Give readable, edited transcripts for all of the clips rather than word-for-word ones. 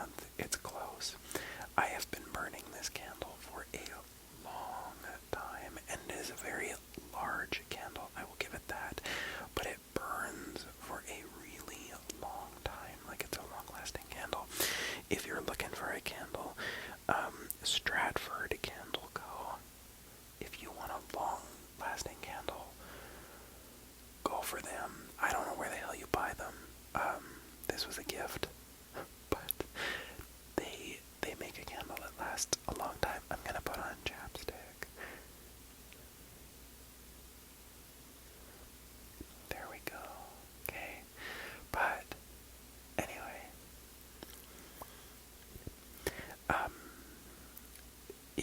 month, it's close. I have been burning this candle for a long time, and it is a very large candle, I will give it that, but it burns for a really long time. Like, it's a long-lasting candle. If you're looking for a candle, Stratford Candle Co. If you want a long-lasting candle, go for them. I don't know where the hell you buy them. This was a gift, but they make a candle that lasts a long time. I'm gonna put on chapstick. There we go. Okay, but anyway,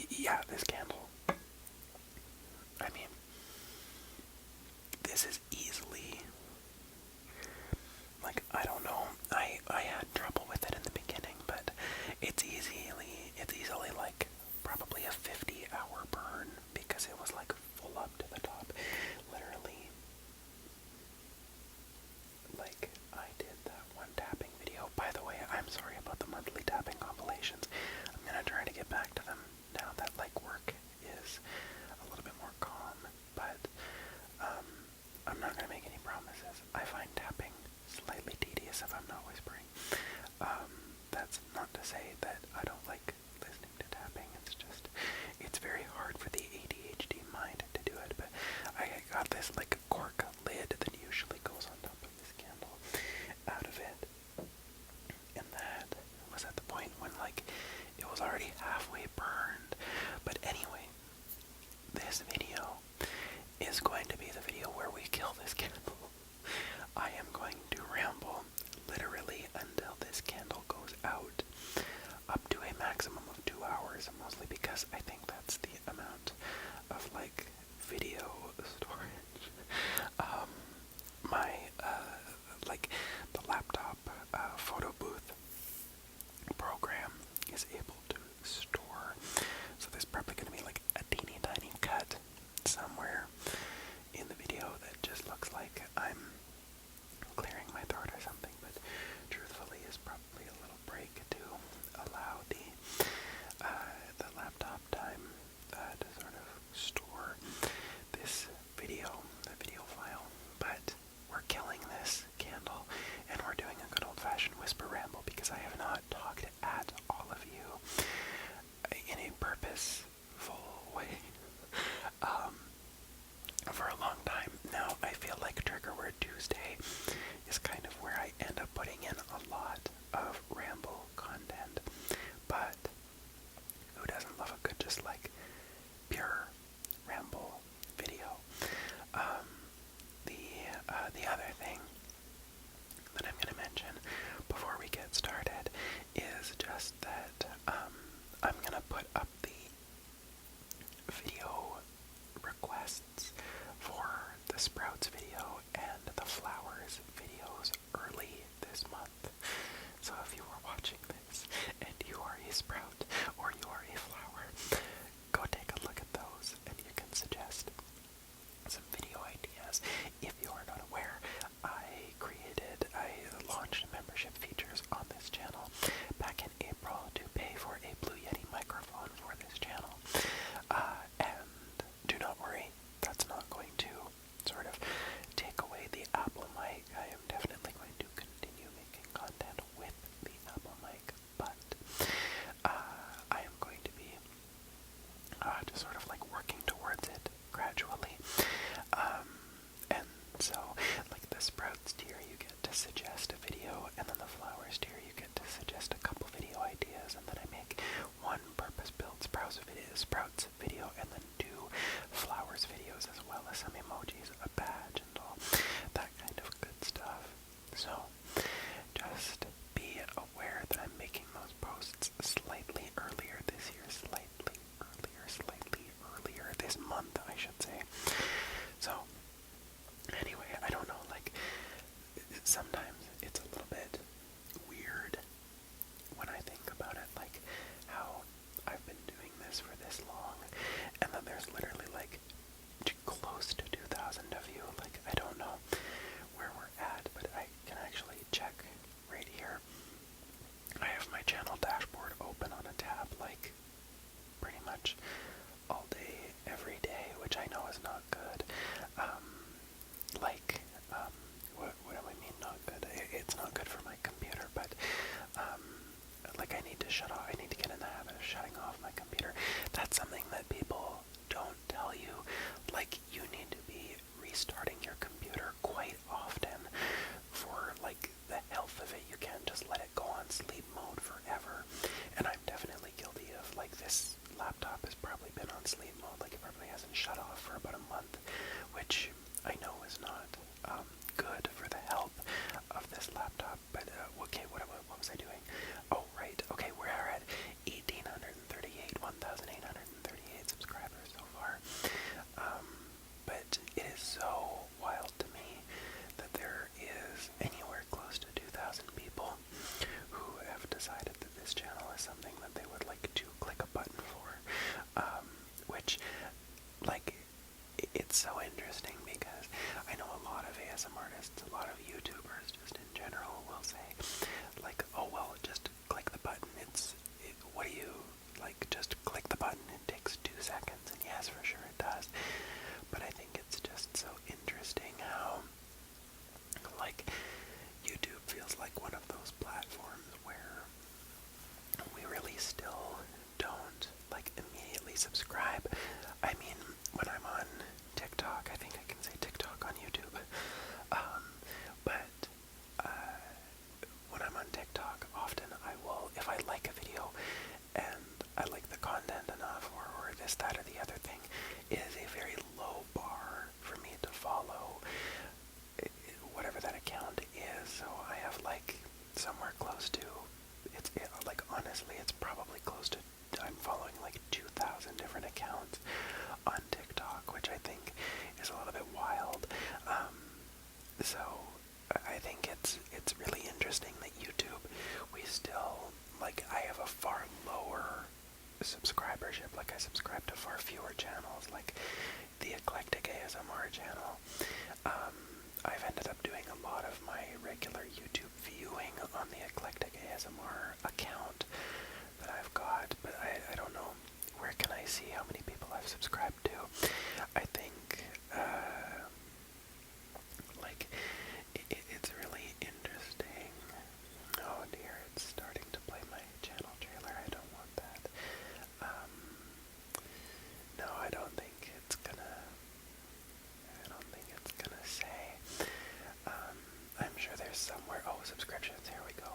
yeah, this candle. I mean, this is easily, like, I don't know, I had trouble with it in the beginning, but it's easily like probably a 50-hour burn, because it was like full up to the top. Literally, like, I did that one tapping video. By the way, I'm sorry about the monthly tapping compilations. I'm gonna try to get back to them now that, like, work is a little bit more calm, but I'm not gonna make any promises. I find tapping slightly tedious if I'm not whispering. That's not to say that I don't like listening to tapping. It's just, it's very hard for the ADHD mind to do it. But I got this, like, cork lid that usually goes on top of this candle out of it, and that was at the point when, like, it was already halfway burned. But anyway, this video is going to be the video where we kill this candle. I am going to ramble literally until this candle goes out, up to a maximum of 2 hours, mostly because I think that's the amount of, like, video storage. My, like, the laptop photo booth program is able to store, so there's probably going to be, like, a teeny tiny cut somewhere in the video that just looks like I'm clearing my throat or something, but truthfully is probably a little break to allow the laptop time to sort of store this video, the video file. But we're killing this candle, and we're doing a good old-fashioned whisper ramble, because I have not talked at all of you in a purposeful way for a long time. Now, I feel like Trigger Word Tuesday is kind of where I end up putting in a lot of ramble content, but who doesn't love a good, just, like, pure ramble video? The other thing that I'm going to mention before we get started is just that I'm going to put up the video requests for the Sprouts video and the Flowers videos early this month. So if you are watching this and you are a Sprout or you are a Flower, go take a look at those and you can suggest some video ideas. If you are not aware, I launched membership features on this channel back in April to pay for a Blue Yeti microphone for this channel. And do not worry, that's not going to sort of take away the Apple mic. I am definitely going to continue making content with the Apple mic, but I am going to be just sort of, like, working towards it gradually. And so, like, the Sprouts tier, you get to suggest a video, and then the Flowers tier, you get to suggest a couple video ideas, and then I make one purpose-built Sprouts video, and then 2 Flowers videos, as well as some emojis, a badge, and all that kind of good stuff. So, just be aware that I'm making those posts slightly earlier this year, slightly earlier this month, I should say. So, anyway, I don't know, like, sometimes it's a little bit weird when I think about it, like, how I've been doing this for this long, to shut off. I need to get in the habit of shutting off my computer. That's something that people don't tell you. Like, you need to be restarting your computer quite often for, like, the health of it. You can't just let it go on sleep mode forever. And I'm definitely guilty of, like, this laptop has probably been on sleep mode. Like, it probably hasn't shut off for about a month, which I know is not good for the health of this laptop. But, okay, what was I doing? Oh, right. Okay, we're at 1,838 subscribers so far. But it is so wild to me that there is anywhere close to 2,000 people who have decided that this channel is something that they would like to click a button for. Which, like, it's so interesting because I know a lot of ASM artists, a lot of YouTubers just in general will say, like, oh well, just click the button. What do you, like, just click the button, it takes 2 seconds, and yes, for sure it does. But I think it's just so interesting how, like, YouTube feels like one of those platforms where we really still don't, like, immediately subscribe. I mean, when I'm on TikTok, I think I can say TikTok on YouTube, but when I'm on TikTok, often I will, if I like a video and I like the content enough, or this, that, or the other thing, it is a very low bar for me to follow whatever that account is. So I have, like, somewhere close to, like, honestly, it's probably close to, I'm following like 2,000 different accounts on TikTok, which I think is a little bit wild. So I think it's really interesting that YouTube, we still, like, I have a far lower subscribership. Like, I subscribe to far fewer channels, like the Eclectic ASMR channel. I've ended up doing a lot of my regular YouTube viewing on the Eclectic ASMR account that I've got, but I don't know, where can I see how many people I've subscribed to? I think, like, it's really interesting. Oh dear, it's starting to play my channel trailer. I don't want that. No, I don't think it's gonna say. I'm sure there's somewhere. Oh, subscriptions, here we go.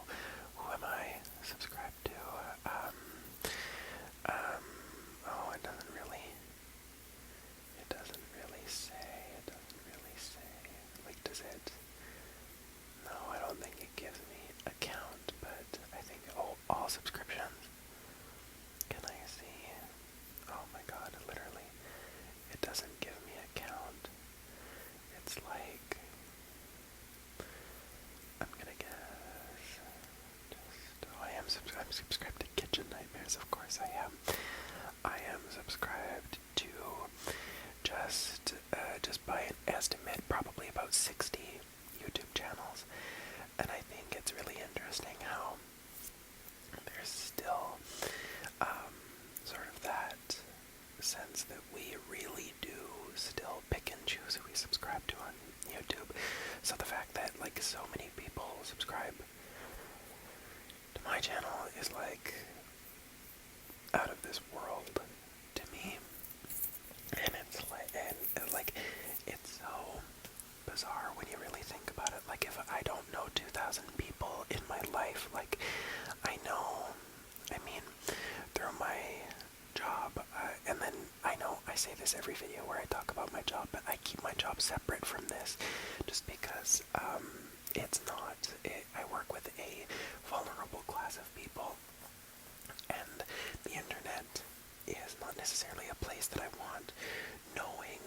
Who am I subscribed to? Oh, it doesn't really say. Like, does it? No, I don't think it gives me a count, but I think, oh, all subscriptions. Can I see? Oh my god, literally, it doesn't give me a count. It's like, I'm gonna guess, I'm subscribed to Kitchen Nightmares, of course I am. I am subscribed to just by an estimate, probably about 60 YouTube channels, and I think it's really interesting how there's still sort of that sense that we really do still pick and choose who we subscribe to on YouTube. So the fact that, like, so many people subscribe to my channel is, like, out of this world to me. And it's so bizarre when you really think about it. Like, if I don't know 2,000 people in my life, like, I mean, through my job, and then I know I say this every video where I talk about my job, but I keep my job separate from this, just because, I work with a vulnerable class of people, and the internet is not necessarily a place that I want knowing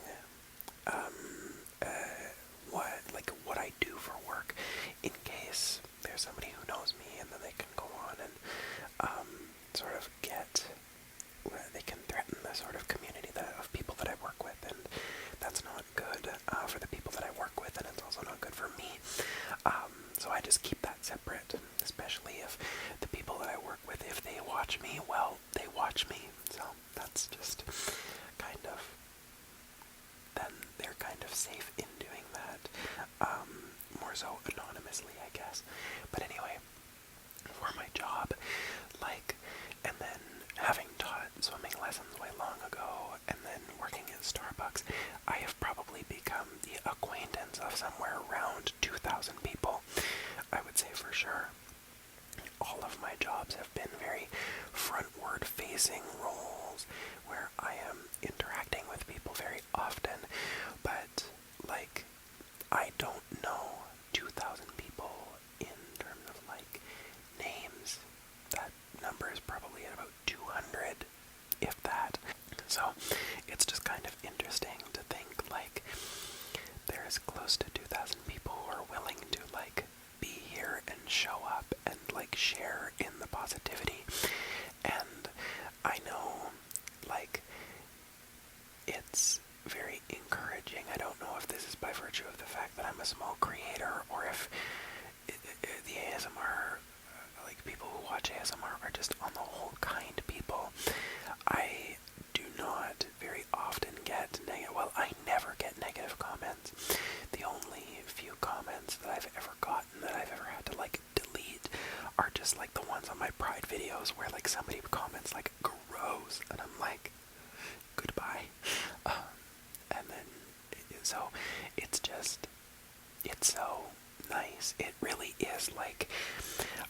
what I do for work, in case there's somebody who knows me, and then they can go on and sort of they can threaten the sort of community of people that I work with, and that's not good for the people that I work with, and it's also not good for me. So I just keep that separate, especially if the people that I work with, if they watch me, well, they watch me. So that's just kind of, then they're kind of safe in doing that, more so anonymously, I guess. But anyway, for my job, like, and then having taught swimming lessons way long ago, and then working at Starbucks, I have probably become the acquaintance of somewhere around 2,000 people. I would say for sure. All of my jobs have been very frontward-facing roles where I am interacting with people very often, but, like, I don't know 2,000 people in terms of, like, names. That number is probably at about 200, if that. So, it's just kind of interesting to think, like, there's close to 2,000 people who are willing to, like, be here and show up and, like, share in the positivity. And I know, like, it's very encouraging. I don't know if this is by virtue of the fact that I'm a small creator, or if the ASMR, like, people who watch ASMR are just on the whole kind people. I do not very often get negative, well, I never get negative comments. The only few comments that I've ever gotten that I've ever had to, like, delete are just, like, the ones on my Pride videos where, like, somebody comments, like, gross, and I'm like, goodbye. And then, so, it's just, it's so nice. It really is, like,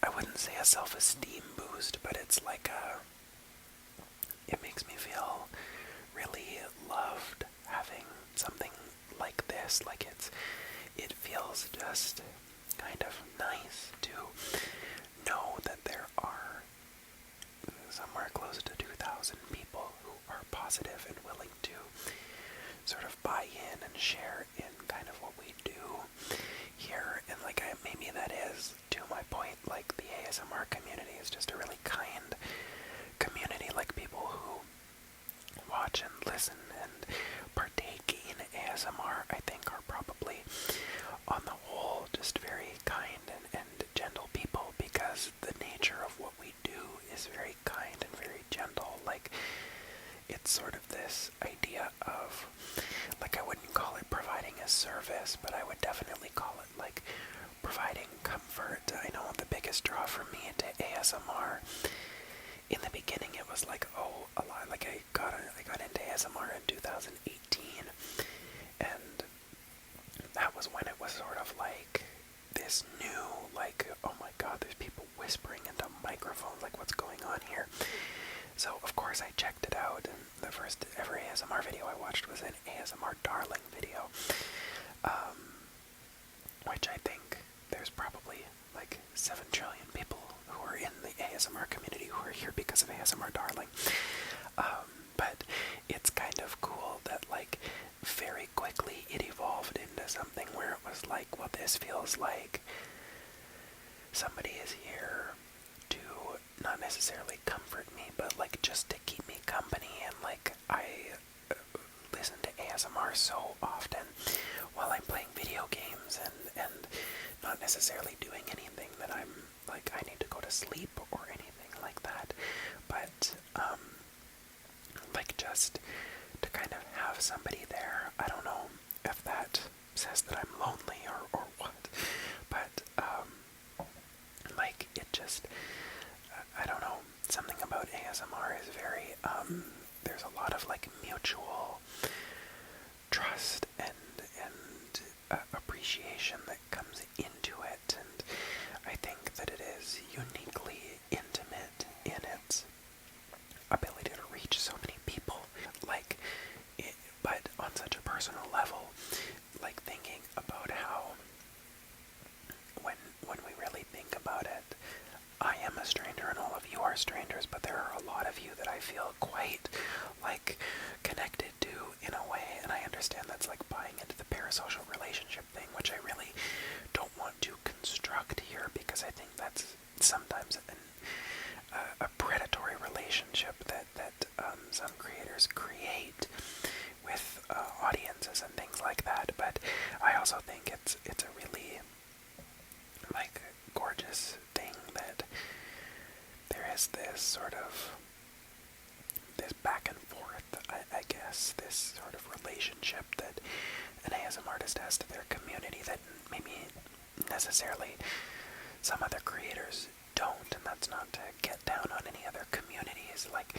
I wouldn't say a self-esteem boost, but it's like it makes me feel really loved having something like this. Like, it feels just kind of nice to know that there are somewhere close to 2,000 people who are positive and willing to sort of buy in and share in kind of what we do here. And, like, maybe that is, to my point, like, the ASMR community is just a really kind community. Like, people who watch and listen and partake in ASMR, I think, are probably, on the whole, just very kind and gentle people, because the nature of what we do is very kind and very gentle. Like, it's sort of this idea of, like, I wouldn't call it providing a service, but I would definitely call it, like, providing comfort. I know the biggest draw for me to ASMR, in the beginning it was like, oh, a lot, like, I got into ASMR in 2018, and that was when it was sort of like this new, like, oh my god, there's people whispering into microphones, like, what's going on here? So, of course, I checked it out, and the first ever ASMR video I watched was an ASMR Darling video, which I think there's probably, like, 7 trillion people who are in the ASMR community who are here because of ASMR Darling. But it's kind of cool that, like, very quickly it evolved into something where it was like, well, this feels like somebody is here to not necessarily comfort me, but, like, just to keep me company. And, like, I listen to ASMR so often while I'm playing video games and not necessarily doing anything that I'm, like, I need to go to sleep or anything like that, but, like, just to kind of have somebody there. I don't know if that says that I'm lonely or what, but, like, it just, I don't know, something about ASMR is very, there's a lot of, like, mutual trust and appreciation that comes into it, and I think that it is uniquely intimate in its ability to reach so many people, like, but on such a personal level, like, thinking about how, when we really think about it, I am a stranger and all of you are strangers, but there are a lot of you that I feel quite, like, connected to in a way, and I understand that's, like, buying into the parasocial relationship thing, which I really don't want to construct here, because I think that's sometimes a predatory relationship that some creators create with audiences and things like that. But I also think it's a really, like, gorgeous thing that there is this sort of, this back and forth, I guess, this sort of relationship that an ASM artist has to their community that maybe necessarily some other creators don't, and that's not to get down on any other communities. Like,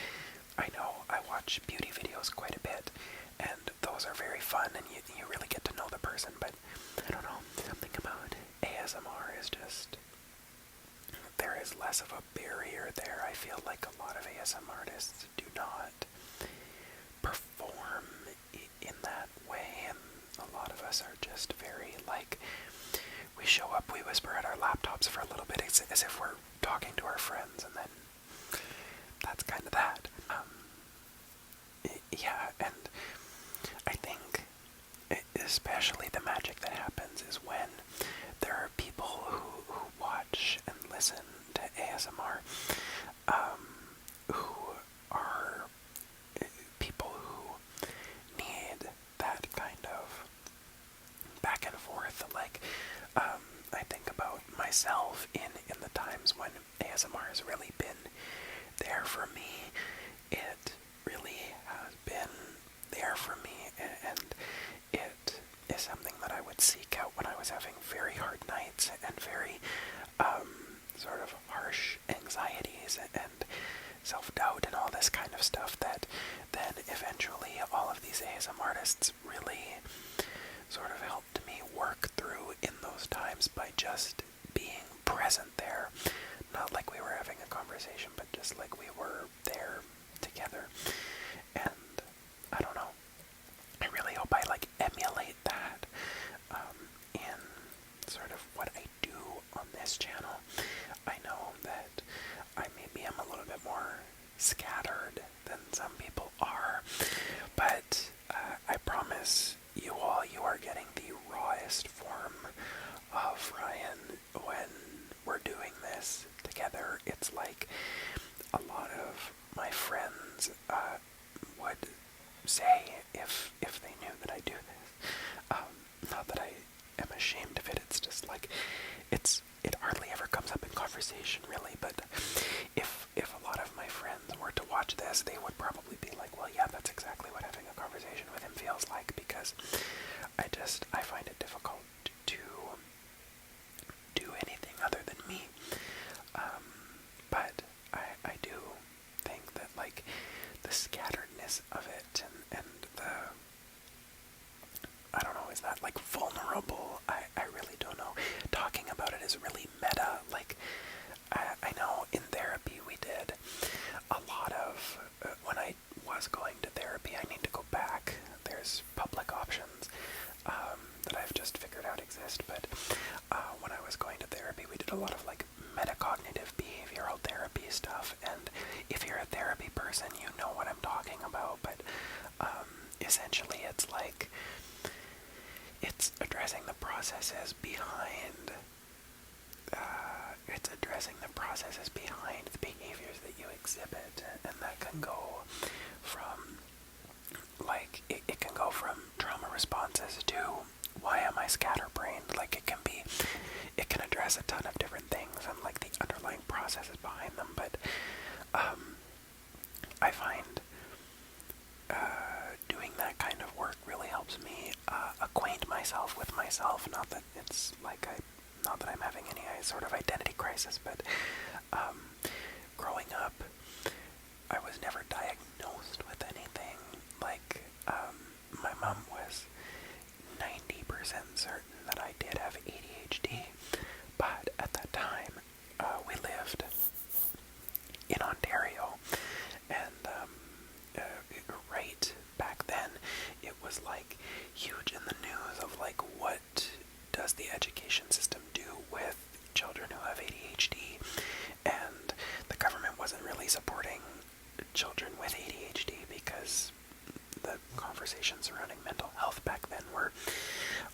I know I watch beauty videos quite a bit, and those are very fun, and you really get to know the person, but I don't know, something about ASMR is just, there is less of a barrier there. I feel like a lot of ASMR artists do not perform in that way, and a lot of us are just very, like, we show up, we whisper at our laptops for a little bit as if we're talking to our friends, and then that's kind of that. Yeah, and I think especially the magic that happens is when there are people who watch and listen to ASMR, who are people who need that kind of back and forth. Like, I think about myself in the times when ASMR has really been there for me. It really has been there for me, and it is something that I would seek out when I was having very hard nights and very sort of harsh anxieties and self-doubt and all this kind of stuff, that then eventually all of these ASM artists really sort of helped me work through in those times by just being present there. Not like we were having a conversation, but just like we were there together. And I don't know, I really hope I like emulate that in sort of what I do on this channel. I know that I maybe am a little bit more scattered than some people are, but I promise you all, you are getting the rawest form of Ryan when we're doing this together. It's like a lot of my friends would say if they knew that I do this. Not that I am ashamed of it, it's just like, it hardly ever comes up in conversation really, but if a lot of my friends were to watch this, they would probably be like, well, yeah, that's exactly what having a conversation with him feels like, because I find it difficult to do anything other than me. But I do think that, like, the scatteredness of it and the, I don't know, is that like vulnerable? I really don't know. Talking about it is really meta. Like, I know in therapy we did a lot of, when I was going to therapy, I need to go back. There's public options that I've just figured out exist, but when I was going to therapy, we did a lot of like metacognitive behavioral therapy stuff, and if you're a therapy person, you know what I'm talking about, but essentially it's like, it's addressing the processes behind the behaviors that you exhibit, and that can go from, like, it can go from trauma responses to why am I scatterbrained. Like, it can address a ton of different things and like the underlying processes behind them, but I find doing that kind of work really helps me acquaint myself with myself. Not that it's like not that I'm having any sort of identity crisis, but growing up, I was never diagnosed with anything. Like, my mom was 90% certain that I did have ADHD, but at that time, we lived in Ontario, and right back then, it was like huge in the news of like, what does the education system do with children who have ADHD, and the government wasn't really supporting children with ADHD because the conversations surrounding mental health back then were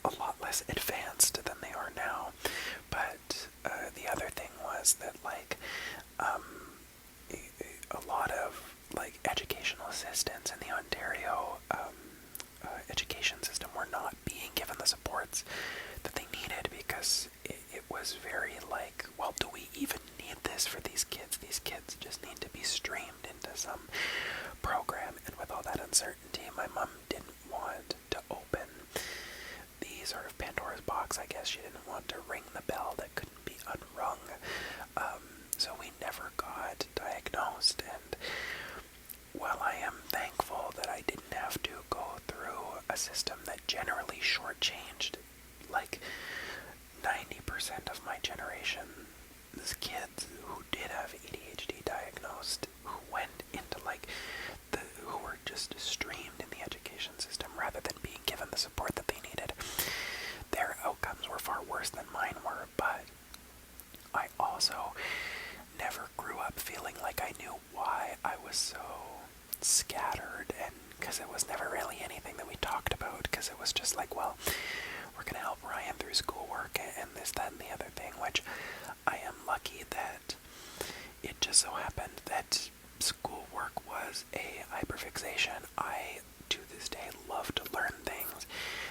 a lot less advanced than they are now. But the other thing was that, like, a lot of like educational assistants in the Ontario education system were not being given the supports that they needed, because it was very like, well, do we even need this for these kids? These kids just need to be streamed into some program, and with all that uncertainty, my mom didn't want to open the sort of Pandora's box, I guess. She didn't want to ring the bell that couldn't be unrung. a system that generally shortchanged like 90% of my generation's kids who did have ADHD diagnosed, who went into who were just streamed in the education system rather than being given the support that they needed. Their outcomes were far worse than mine were, but I also never grew up feeling like I knew why I was so scattered, and because it was never really anything that we talked about, because it was just like, well, we're going to help Ryan through schoolwork and this, that, and the other thing, which I am lucky that it just so happened that schoolwork was a hyperfixation. I, to this day, love to learn things.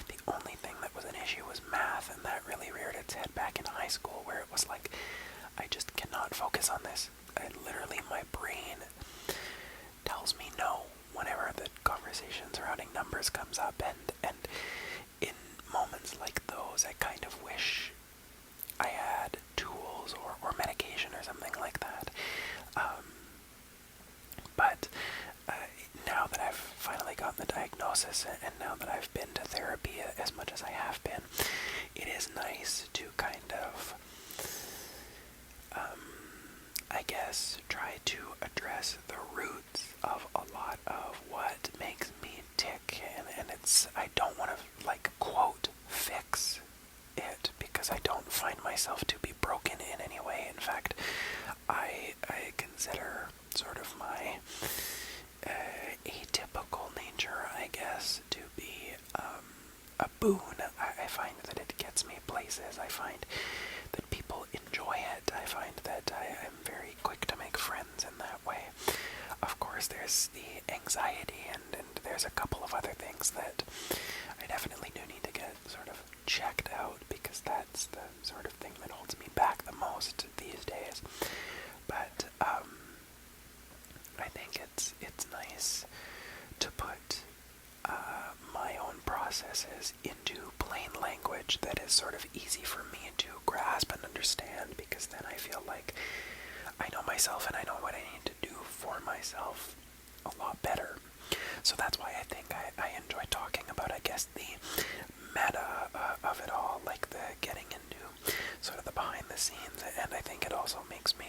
The only thing that was an issue was math, and that really reared its head back in high school, where it was like, I just cannot focus on this. Literally, my brain tells me no whenever the conversation surrounding numbers comes up, and in moments like those, I kind of wish I had tools or medication or something like that. But now that I've finally gotten the diagnosis, and now that I've been to therapy as much as I have been, it is nice to kind of, I guess, try to address the roots of a lot of what makes me tick, and it's, I don't want to, like, quote, fix it, because I don't find myself to be broken in any way. In fact, I consider sort of my atypical nature, I guess, to be a boon. I find that it gets me places. I find that people enjoy it. I find that I am very quick to make friends in that way. Of course, there's the anxiety, and there's a couple of other things that I definitely do need to get sort of checked out, because that's the sort of thing that holds me back the most these days. But I think it's nice to put my own processes into plain language that is sort of easy for me to grasp and understand, because then I feel like I know myself and I know what I need to do for myself a lot better. So that's why I think I enjoy talking about, I guess, the meta of it all, like the getting into sort of the behind the scenes, and I think it also makes me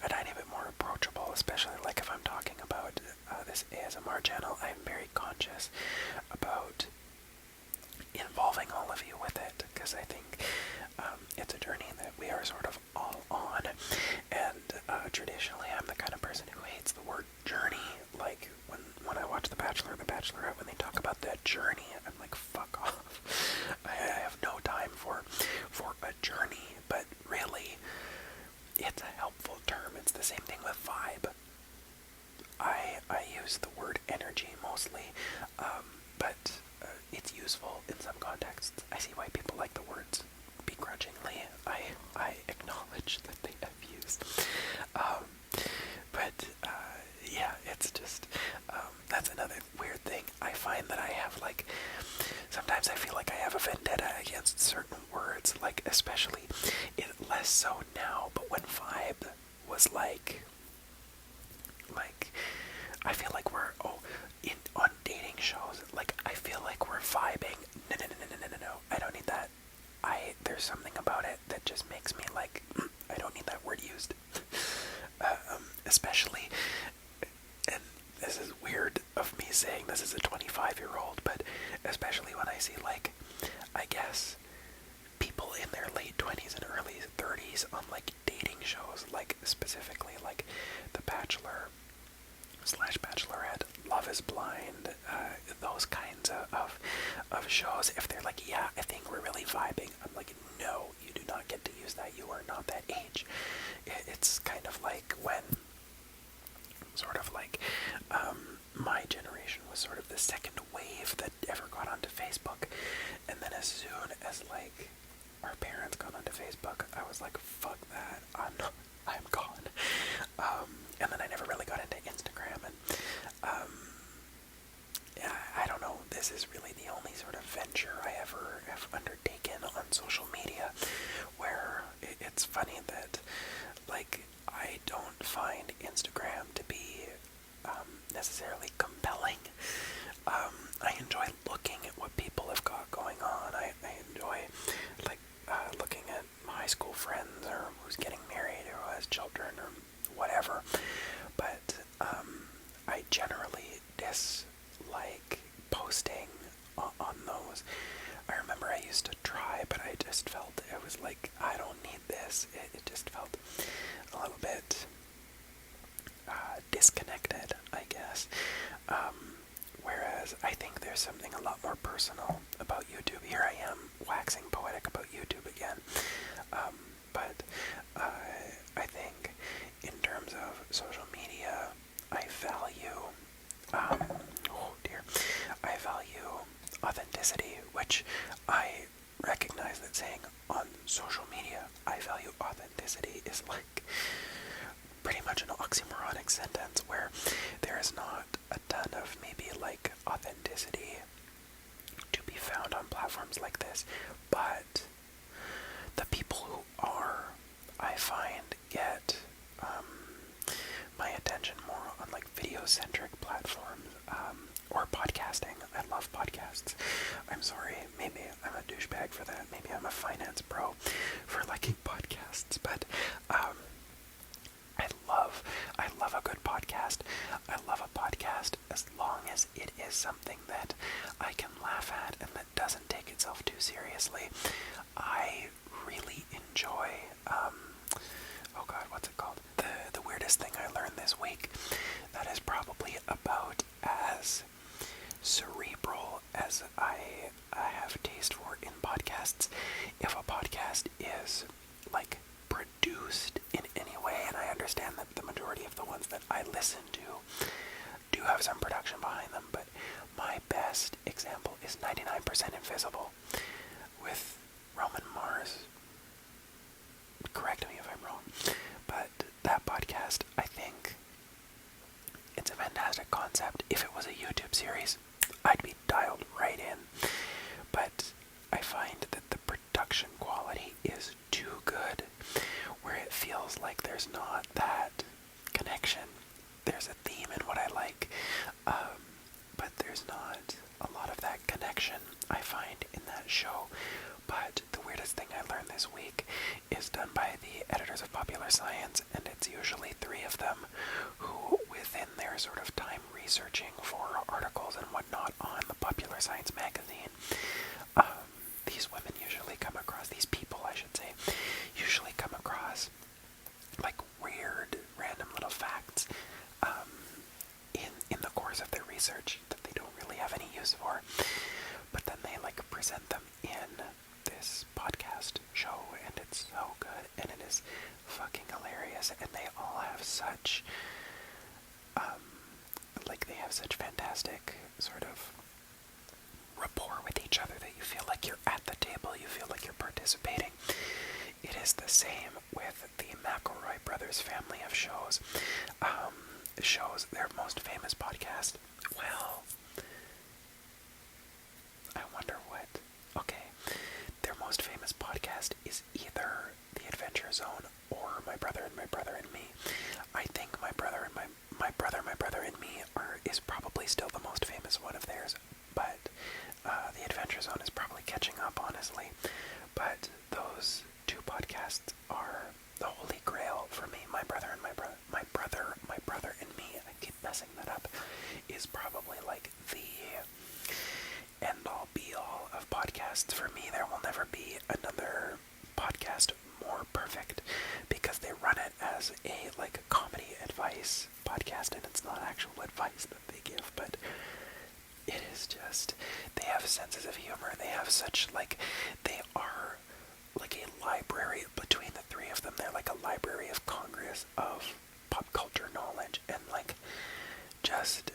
a tiny bit more approachable, especially like if I'm talking about this ASMR channel. I'm very conscious about involving all of you with it, because I think it's a journey that we are sort of all on, and traditionally I'm the kind of person who hates the word journey. Like when I watch The Bachelor or The Bachelorette, when they talk about that journey, I'm like, fuck off. I have no time for a journey. But really, it's a helpful term. It's the same thing with vibe. I use the word energy mostly, but it's useful in some contexts. I see why people like the words begrudgingly. I acknowledge that they have used. But yeah, it's just, that's another weird thing. I find that I have, like, sometimes I feel like I have a vendetta against certain words, like, especially, less so now, but when vibe was like, I feel like we're, on dating shows, like, I feel like we're vibing. No, I don't need that. There's something about it that just makes me like, I don't need that word used. Especially, and this is weird of me saying this as a 25-year-old, but especially when I see, like, I guess, people in their late 20s and early 30s on, like, dating shows, like, specifically, like, The Bachelor / Bachelorette, Love is Blind, those kinds of shows. If they're like, yeah, I think we're really vibing, I'm like, no, you do not get to use that. You are not that age. It's kind of like when, sort of like, my generation was sort of the second wave that ever got onto Facebook, and then as soon as, like, our parents got onto Facebook, I was like, fuck that, I'm gone. And then I never really got into Instagram, and I don't know, this is really the only sort of venture I ever have undertaken on social media, where it's funny that, like, I don't find Instagram to be necessarily compelling. I enjoy looking just felt, it was like, I don't need this. It just felt a little bit disconnected, I guess. Whereas I think there's something a lot more personal about YouTube. Here I am waxing poetic about YouTube again. But I think in terms of social media, I value, I value authenticity, which I recognize that saying on social media, I value authenticity is like pretty much an oxymoronic sentence where there is not a ton of maybe like authenticity to be found on platforms like this, but the people who are, I find, get my attention more on like video-centric platforms or podcasting. I love podcasts. I'm sorry, maybe I'm a douchebag for that. Maybe I'm a finance bro for liking podcasts, but I love a good podcast. I love a podcast as long as it is something that I can laugh at and that doesn't take itself too seriously. I really enjoy, oh god, what's it called? The weirdest thing I learned this week that is probably about as cerebral as I have a taste for in podcasts. If a podcast is like produced in any way, and I understand that the majority of the ones that I listen to do have some production behind them, but my best example is 99% Invisible with Roman Mars. Correct me if I'm wrong, but that podcast, I think it's a fantastic concept. If it was a YouTube series, I'd be dialed right in, but I find that the production quality is too good, where it feels like there's not that connection. There's a theme in what I like, but there's not a lot of that connection I find in that show. But the weirdest thing I learned this week is done by the editors of Popular Science, and it's usually 3 of them who, within their sort of time researching for articles and whatnot on the Popular Science magazine, these women usually come across, these people I should say, usually come across like weird, random little facts in the course of their research that they don't really have any use for, but then they like present them in this podcast show, and it's so good, and it is fucking hilarious, and they all have such like they have such fantastic sort of rapport with each other that you feel like you're at the table, you feel like you're participating. It is the same with the McElroy brothers family of shows. Their most famous podcast, well, I wonder what, okay, their most famous podcast is either The Adventure Zone or My Brother and My Brother and Me. I think My Brother and Me is probably still the most famous one of theirs, but The Adventure Zone is probably catching up, honestly. But those 2 podcasts are the holy grail for me. My Brother and My Brother and Me, I keep messing that up, is probably like the end-all be-all of podcasts for me. There will never be another podcast more perfect, because they run it as a like comedy advice podcast, and it's not actual advice that they give, but it is just, they have senses of humor. They have such, like, they are like a library between the 3 of them. They're like a library of Congress of pop culture knowledge, and like just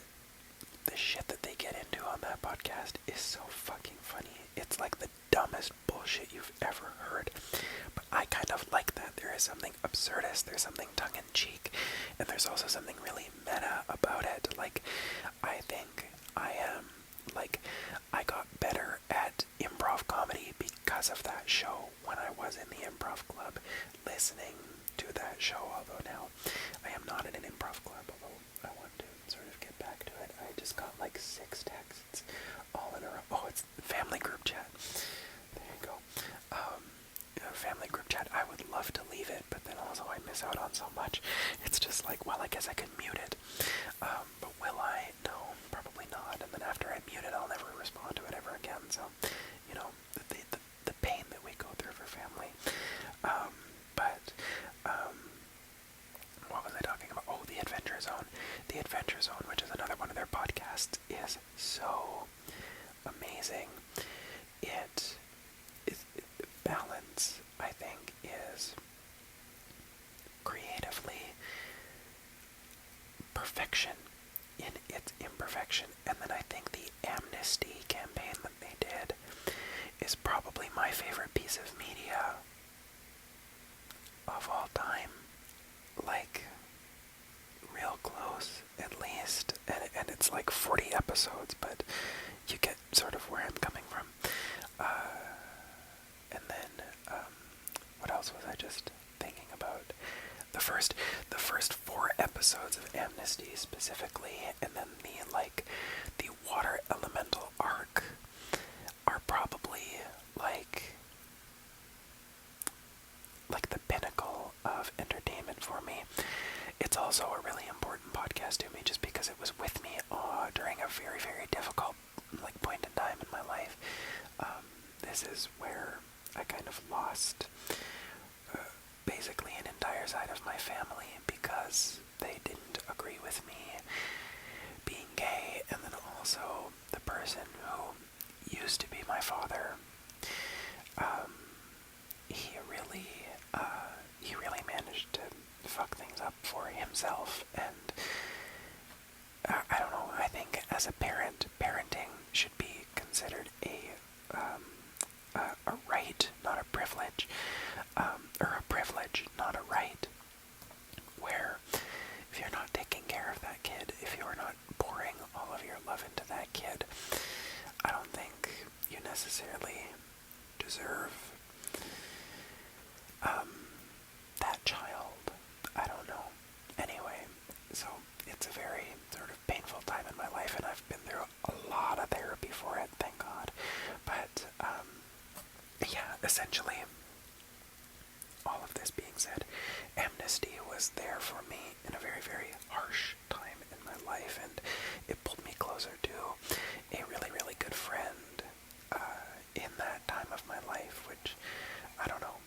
the shit that they get into on that podcast is so fucking funny. It's like the dumbest bullshit you've ever heard, but I kind of like that. There is something absurdist, there's something tongue-in-cheek, and there's also something really meta about it. Like, I think I got better at improv comedy because of that show when I was in the improv club, listening to that show, although now I am not in an improv club, although I want to sort of get back to it. I just got like 6 texts all in a row. Oh, it's family group chat. There you go. Family group chat. I would love to leave it, but then also I miss out on so much. It's just like, well, I guess I could mute it. But will I? No, probably not. And then after I mute it, I'll never respond to it ever again. So, you know, the pain that we go through amazing. Balance, I think, is creatively perfection in its imperfection. And then I think the amnesty campaign that they did is probably my favorite piece of media of all time. Like, real close, at least. And it's like 40 episodes, but you get sort of where I'm coming from. And then, what else was I just thinking about? The first 4 episodes of Amnesty specifically, and then the water elemental arc are probably like the pinnacle of entertainment for me. It's also a really important podcast to me just because it was with me during a very, very difficult point in time in my life. This is where I kind of lost basically an entire side of my family because they didn't agree with me being gay, and then also the person who used to be my father, he really managed to fuck things up for himself, and I don't know, I think as a parent, parenting should be considered a right, not a privilege, or a privilege, not a right, where if you're not taking care of that kid, if you're not pouring all of your love into that kid, I don't think you necessarily deserve that child. I don't know. Anyway, so it's a very sort of painful time in my life, and I've been through a lot of therapy for it, thank God. But, yeah, essentially, all of this being said, Amnesty was there for me in a very, very harsh time in my life, and it pulled me closer to a really, really good friend in that time of my life, which, I don't know,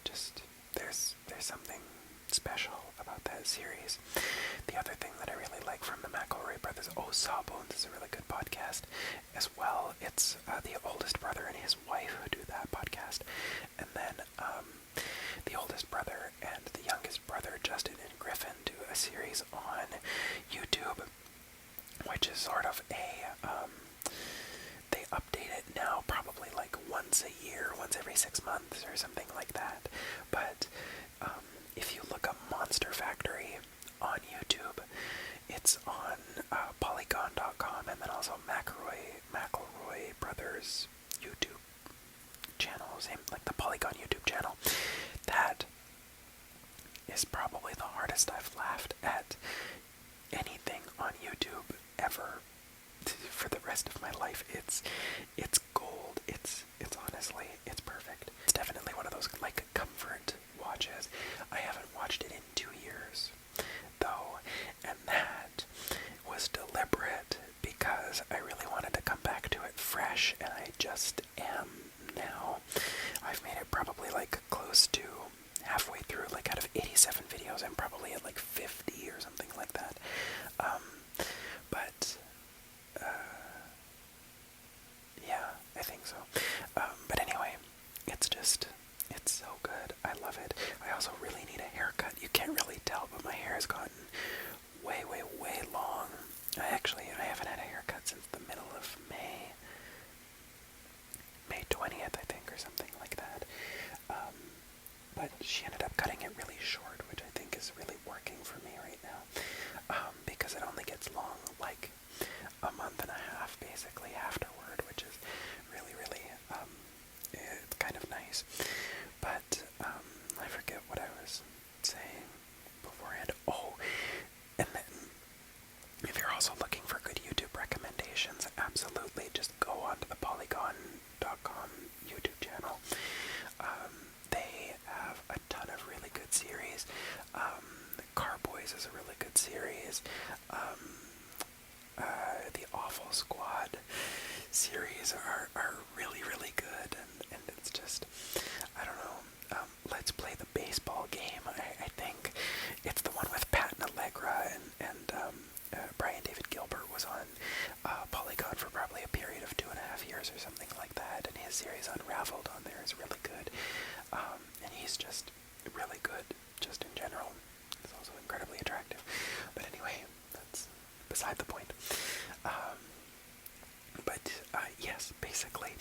just, there's something special about that series. The other thing that I really like from the McElroy brothers, Sawbones is a really good podcast as well. It's the oldest brother and his wife who do that podcast, and then the oldest brother and the youngest brother, Justin and Griffin, do a series on YouTube, which is sort of they update it now probably once a year, once every 6 months or something like that. But if you look up Monster Factory on YouTube, it's on Polygon.com, and then also McElroy Brothers YouTube channel, same like the Polygon YouTube channel. That is probably the hardest I've laughed at anything on YouTube ever for the rest of my life. It's gold. It's honestly, it's perfect. It's definitely one of those comfort watches. I haven't watched it in 2 years though, and that was deliberate because I really wanted to come back to it fresh, and I just am now. I've made it probably close to halfway through. Out of 87 videos, I'm probably at 50 or something like that. But yeah, I think so. But anyway, it's so good. I love it. I also really need a haircut. You can't really tell, but my hair has gotten way, way, way long. I haven't had a haircut since the middle of May 20th, I think, or something like that. But she ended up cutting it really short, which I think is really working for me right now, because it only gets long a month and a half basically afterward, which is really, really it's kind of nice. But I forget what I was saying beforehand. And then if you're also looking for good YouTube recommendations, absolutely just go onto the Polygon.com YouTube channel. They have a ton of really good series. Carboys is a really good series. The Awful Squad series are really, really good, and it's just, I don't know, Let's Play the Baseball Game. I think it's the one with Pat and Allegra, and Brian David Gilbert was on Polygon for probably a period of 2.5 years or something his series Unraveled on there is really good. And he's just really good, just in general. He's also incredibly attractive. But anyway, that's beside the point. Yes, basically,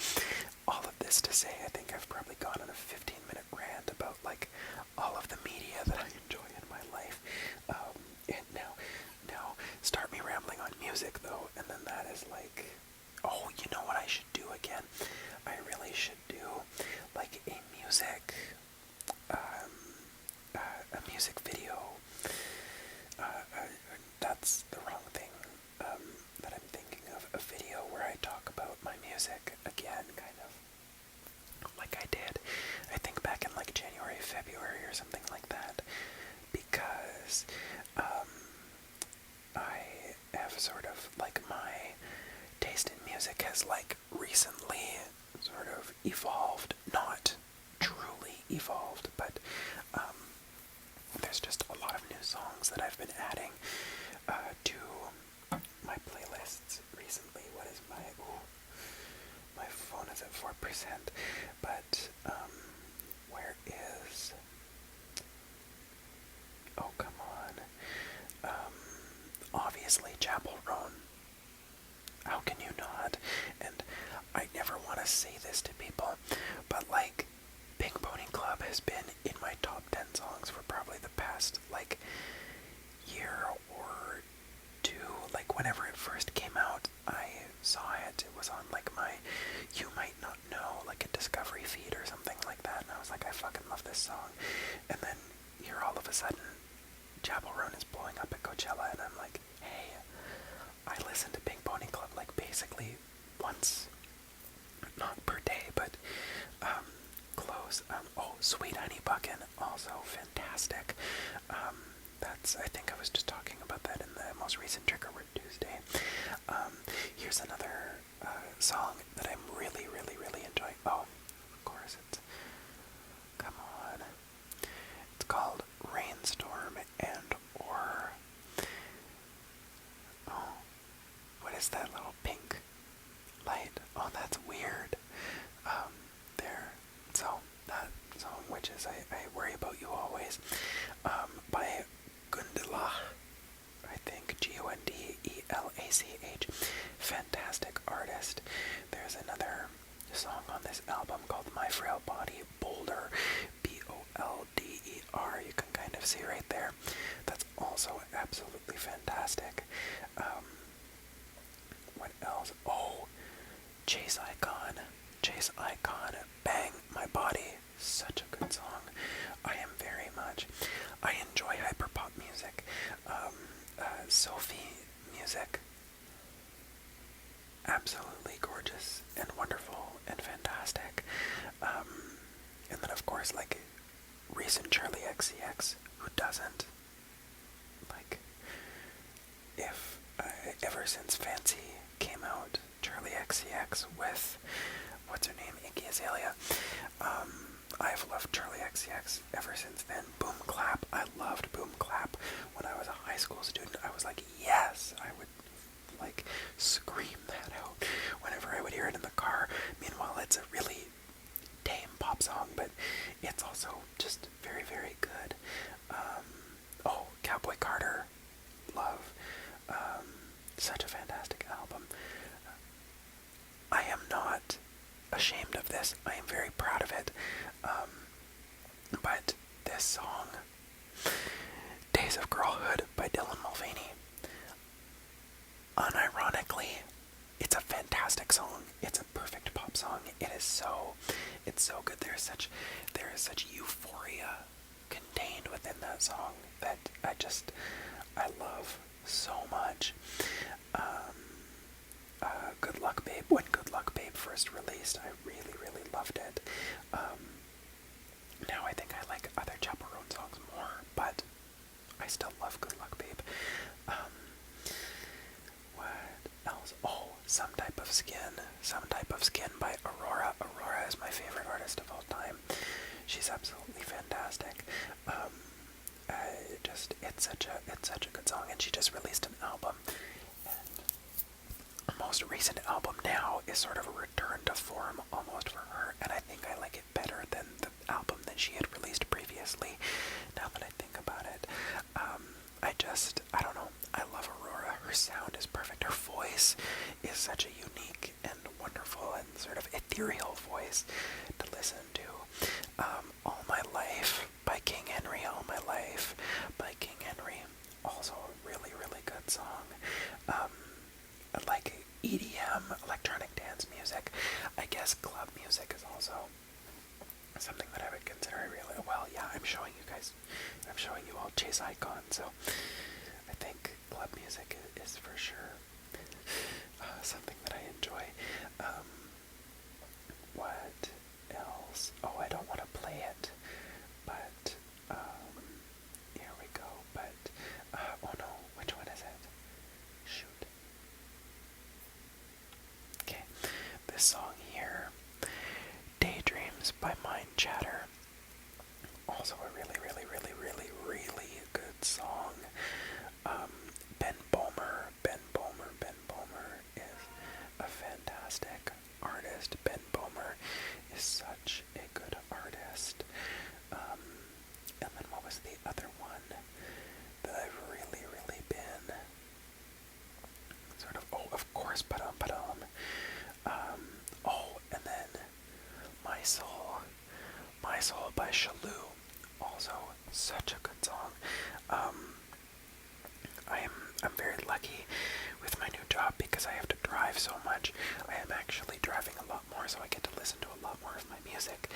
all of this to say, I think I've probably gone on a 15-minute rant about, like, all of the media that I enjoy in my life. And now, start me rambling on music, though, and then that is like, oh, you know what I should do again? I really should do, like, a music video. That's the wrong thing that I'm thinking of. A video where I talk about my music again, kind of like I did, I think back in like January, February, or something like that, because I have sort of, like, my taste in music has, like, recently sort of evolved, not truly evolved, but there's just a lot of new songs that I've been adding to my playlists recently. What is my phone is at 4%, but where is, oh, come on, obviously Chapel Roan. How can you not? And I never want to say this to people, but, like, Pink Pony Club has been in my top 10 songs for probably the past, like, year or two. Like, whenever it first came out, I saw it. It was on, like, my You Might Not Know, like, a discovery feed or something like that, and I was like, I fucking love this song. And then here, all of a sudden, Chapel Roan is blowing up at Coachella, and I'm like, hey, I listen to Pink Pony Club, like, basically once, not per day, but close. Oh, Sweet Honey Buckin', also fantastic. I think I was just talking about that in the most recent Trigger Word Tuesday. Here's another song that I'm really, really, really enjoying. Oh, of course, come on. It's called Rainstorm and or, oh, what is that little pink light? Oh, that's weird. There. So, that song, which is I Worry About You Always, by Gundela, I think, Gundelach. Fantastic artist. There's another song on this album called My Frail Body, Boulder, Bolder. You can kind of see right there. That's also absolutely fantastic. What else? Oh, Chase Icon, Bang My Body. Such a good song. I enjoy hyperpop music. Sophie music. Absolutely gorgeous and wonderful and fantastic. And then, of course, like, recent Charlie XCX. Who doesn't? Like, if ever since Fancy came out, Charlie XCX with, what's her name, Iggy Azalea, I've loved Charlie XCX ever since then. Boom Clap, I loved Boom Clap. When I was a high school student, I was like, yes, I would, like, scream that out whenever I would hear it in the car. Meanwhile, it's a really tame pop song, but it's also just very, very good. Oh, Cowboy Carter, love. Such a fantastic album. I am not ashamed of this. I am very proud of it. But this song, Days of Girlhood by Dylan Mulvaney, unironically, it's a fantastic song. It's a perfect pop song. It's so good. There is such euphoria contained within that song that I love so much. Good Luck Babe. When Good Luck Babe first released, I really, really loved it. Now I think I like other Chapel Roan songs more, but I still love Good Luck Babe. What else? Oh, Some Type of Skin by Aurora. Aurora is my favorite artist of all time. She's absolutely fantastic. It's such a good song, and she just released an album. And most recent album now is sort of a return to form almost for her, and I think I like it better than the album that she had released previously, now that I think about it. I don't know, I love Aurora. Her sound is perfect. Her voice is such a unique and wonderful and sort of ethereal voice to listen to. All My Life by King Henry, All My Life by King Henry, also a really, really good song. Like EDM, electronic dance music. I guess club music is also something that I would consider really well. Yeah, I'm showing you all Chase Icon, so I think club music is for sure something that I enjoy. What else? Oh, I don't want to play it, but here we go. But oh no, which one is it? Shoot. Okay, this song here, Daydreams by Mind Chatter. Also a really, really, really, really, really good song. Ben Böhmer is a fantastic artist. Ben Böhmer is such a good artist. And then what was the other one that I've really, really been sort of, oh, of course, oh, and then My Soul by Shalou, also such a good song. I'm very lucky with my new job because I have to drive so much. I am actually driving a lot more, so I get to listen to a lot more of my music,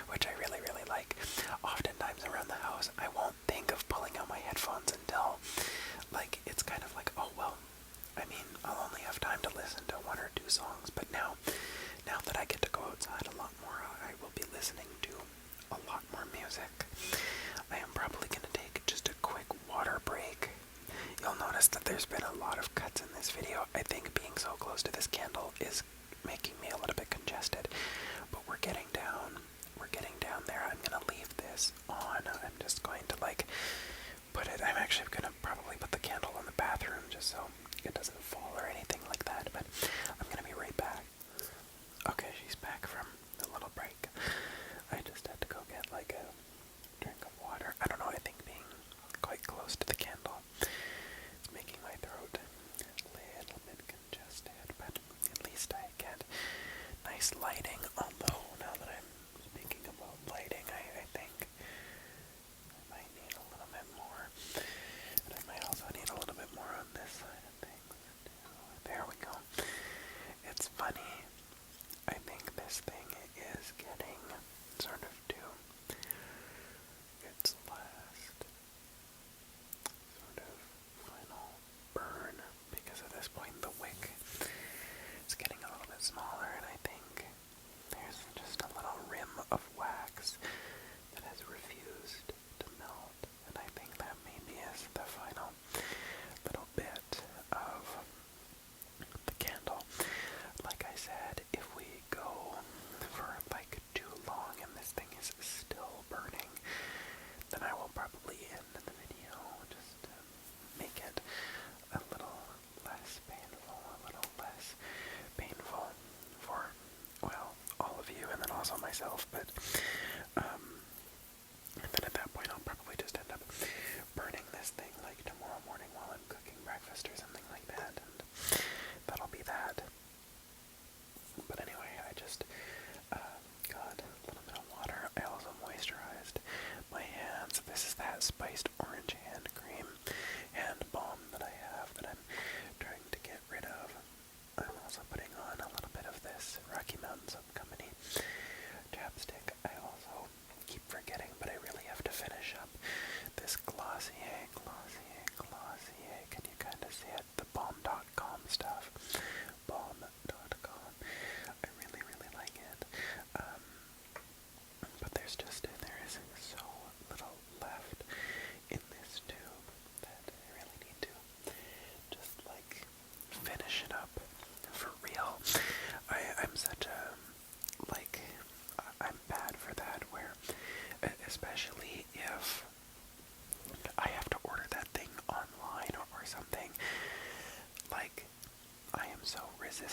which I really, really like. Oftentimes around the house, I won't think of pulling out my headphones until, like, it's kind of like, oh, well, I mean, I'll only have time to listen to one or two songs, but now that I get to go outside a lot more, I will be listening to a lot more music. I am probably going to take just a quick water break. You'll notice that there's been a lot of cuts in this video. I think being so close to this candle is making me a little bit congested, but we're getting down there. I'm going to leave this on. I'm just going to I'm actually going to probably put the candle in the bathroom just so it doesn't fall or anything like that, but I'm going to be right back. Okay, she's back from the little break. I just had to go get a drink of water. I don't know, I think being quite close to the candle is making my throat a little bit congested, but at least I get nice lighting, although now that I'm speaking about lighting, I think I might need a little bit more, and I might also need a little bit more on this side of things too. There we go. It's funny, I think this thing is getting sort of to its last sort of final burn, because at this point the wick is getting a little bit smaller, and I think there's just a little rim of wax that has refused to melt, and I think that maybe is the final little bit of the candle. Like I said, if we go for too long and this thing is still burning, then I will probably end the video just to make it a little less painful for, well, all of you and then also myself, but and then at that point I'll probably just end up burning this thing tomorrow morning while I'm cooking breakfast or something like that, and that'll be that. But anyway, I just got a little bit of water. I also moisturized my hands. This is that spiced orange hand cream hand balm that I have that I'm trying to get rid of. I'm also putting on a little bit of this Rocky Mountain Soap Company chapstick. I also keep forgetting, but I really have to finish up this Glossier. Can you kind of see it? The Balm.com stuff. Balm.com. I really, really like it. But there is so little left in this tube that I really need to just finish it up for real. I'm such a I'm bad for that, where especially if I have to order that thing online or something, I am so resistant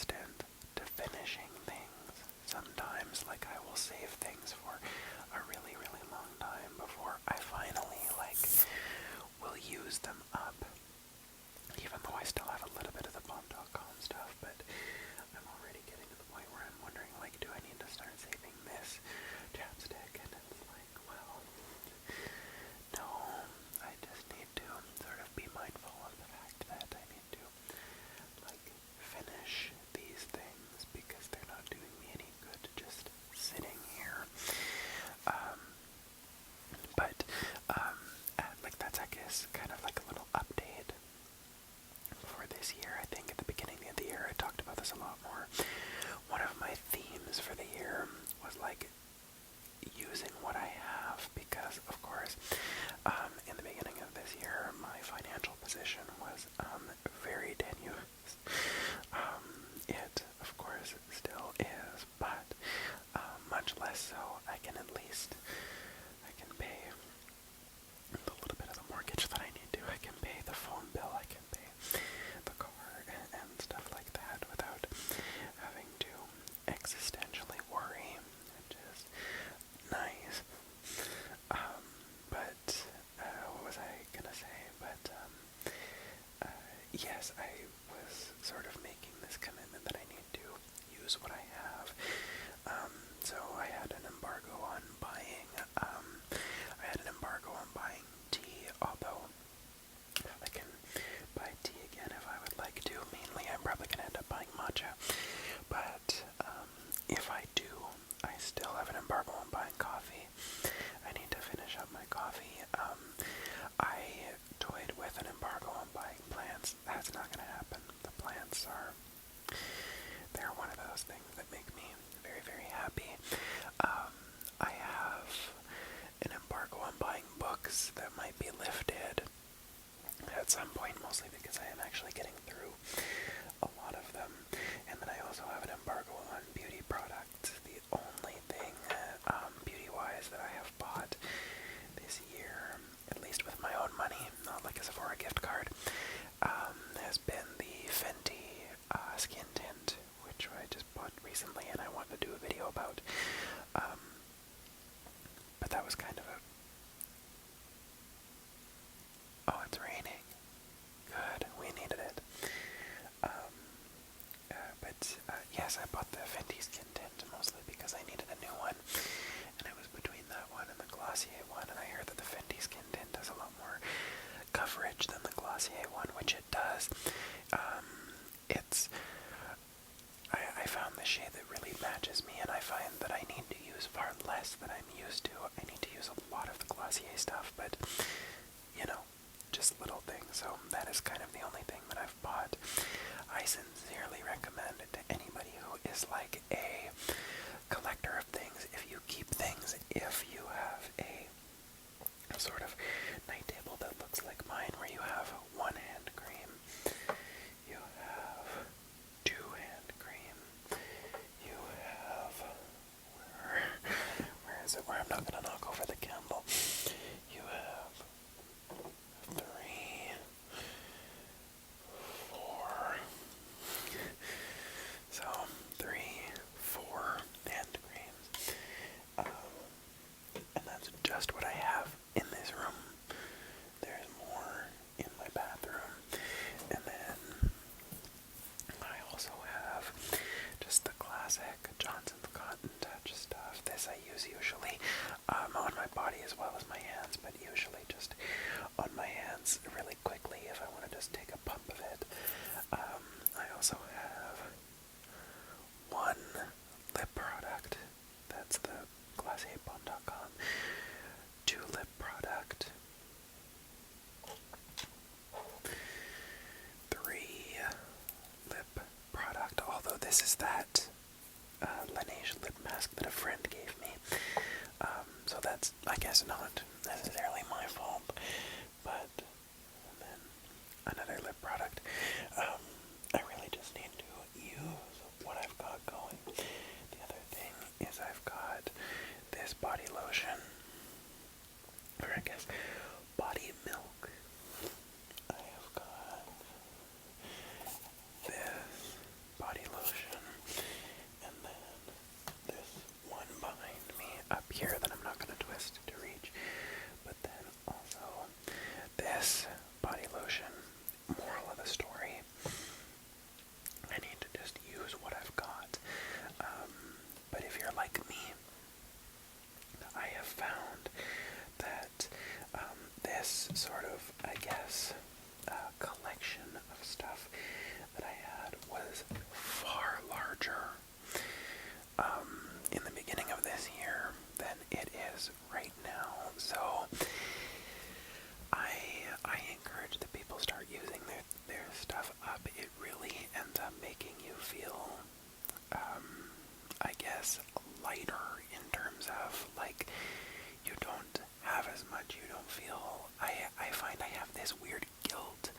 least I can pay the little bit of the mortgage that I need to. I can pay the phone bill, I can pay the car and stuff like that without having to existentially worry, which is nice. But what was I gonna say? But yes, I was sort of making this commitment that I need to use what I have. So I had an embargo on buying. I had an embargo on buying tea, although I can buy tea again if I would like to. Mainly, I'm probably gonna end up buying matcha. But if I do, I still have an embargo on buying coffee. I need to finish up my coffee. I toyed with an embargo on buying plants. That's not gonna happen. The plants they're one of those things that make me very, very happy. I have an embargo on buying books that might be lifted at some point, mostly because I am actually getting through a lot of them. And then I also have an embargo on beauty products. The only thing, beauty-wise, that I have bought this year, at least with my own money, not like a Sephora gift card, has been the Fenty skin tint, which I just bought recently and I want to do a video about. But that was kind of a... Oh, it's raining. Good, we needed it. Yes, I bought the Fenty skin tint mostly because I needed a new one, and it was between that one and the Glossier one, and I heard that the Fenty skin tint has a lot more coverage than the Glossier one, which it does. I found the shade that really matches me, and I find that I need to use far less than I'm used to. I need to use a lot of the Glossier stuff, but, you know, just little things, so that is kind of the only thing that I've bought. I sincerely recommend it to anybody who is like a collector of things. If you keep things, if you have a sort of night table that looks like mine, where you have one hand cream, you have two hand cream, you have, where is it, where I'm not going to knock over the candle, you have 3, 4, so 3, 4 hand creams, and that's just what I have in this room. There's more in my bathroom, and then I also have just the classic Johnson's Cotton Touch stuff. This I use usually on my body as well as my hands, but usually just on my hands really quickly if I want to just take a pump of it. I also have one lip product. That's the GlossierBomb.com 2 lip product. 3 lip product, although this is that Laneige lip mask that a friend gave me. So that's, I guess, not necessarily my fault, but then another lip product. I really just need to use what I've got going. The other thing is I've got this body lotion, or I guess body milk. I have got this body lotion, and then this one behind me up here that I'm not going to twist to reach, but then also this body lotion. Moral of the story, I need to just use what I've got. But if you're like me, I have found that this sort of, I guess, collection of stuff that I had was far larger in the beginning of this year than it is right now. So I encourage that people start using their stuff up. It really ends up making you feel, I guess, lighter in terms of, like, you don't have as much, you don't feel, I find I have this weird guilt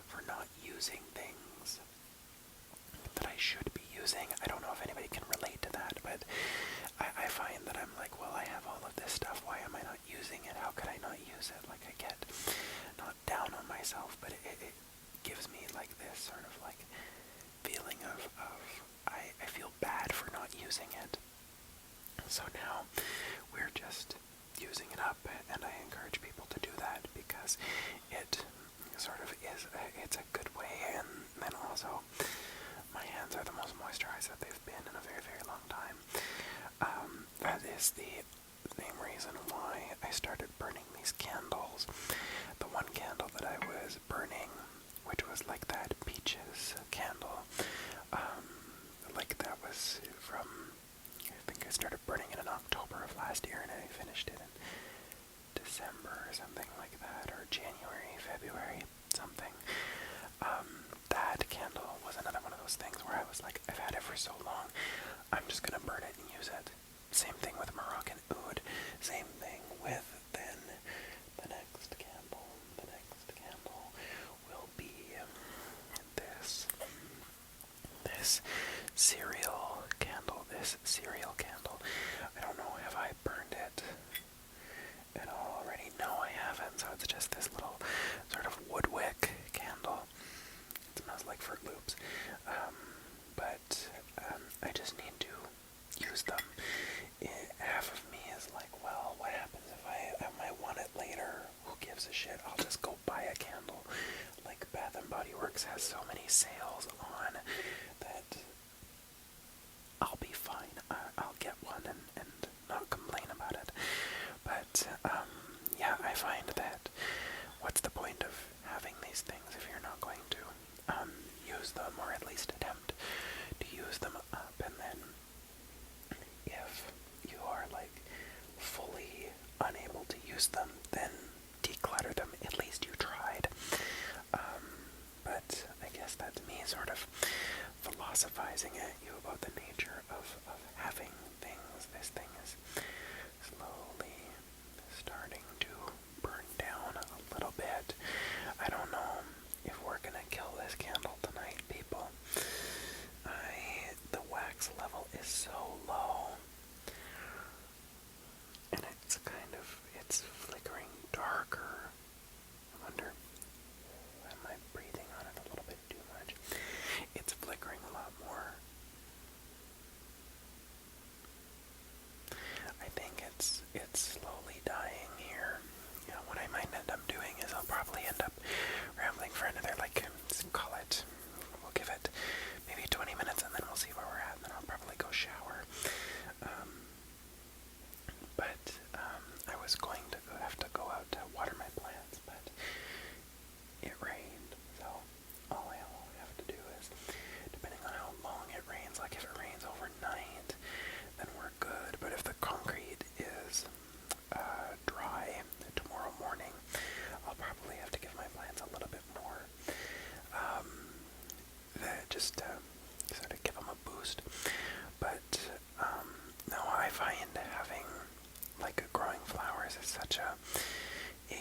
for not using things that I should be using. I don't know if anybody can relate to that, but I find that I'm like, well, I have all of So now we're just using it up, and I encourage people to do that because it sort of is, it's a good way, and then also my hands are the most moisturized that they've been in a very, very long time. That is the same reason why I started burning these candles. The one candle that I was burning, which was like that peaches candle, like that was from, I think I started burning it in October of last year, and I finished it in December or something like that, or January, February, something. That candle was another one of those things where I was like, I've had it for so long, I'm just gonna burn it and use it. Same thing with Moroccan oud. Same thing with then the next candle. The next candle will be this cereal candle. This cereal candle. I don't know, have I burned it at all already? No, I haven't. So it's just this little sort of wood wick candle. It smells like Fruit Loops. But I just need to use them. Half of me is like, well, what happens if I might want it later? Who gives a shit? I'll just go buy a candle. Like Bath & Body Works has so many sales on that I'll be fine. I'll get one and not complain about it. But, yeah, I find that what's the point of having these things if you're not going to use them, or at least attempt to use them up? And then if you are like fully unable to use them, then declutter them. At least you tried. But I guess that's me sort of philosophizing at you about the nature of having things. This thing is slowly starting to burn down a little bit. I don't know if we're gonna kill this candle tonight, people. The wax level is so low, and it's flickering darker. I wonder, am I breathing on it a little bit too much? It's flickering a lot more. I think it's slowly dying here. You know, what I might end up doing is I'll probably end up rambling for another, call it, we'll give it maybe 20 minutes, and then we'll see where we're at, and then I'll probably go shower. I was going to have to go out to water my plants, but it rained, so all I'll have to do is, depending on how long it rains, like if it rains overnight, then we're good. But if the concrete is dry tomorrow morning, I'll probably have to give my plants a little bit more, just to sort of give them a boost. But no, I find having growing flowers is such a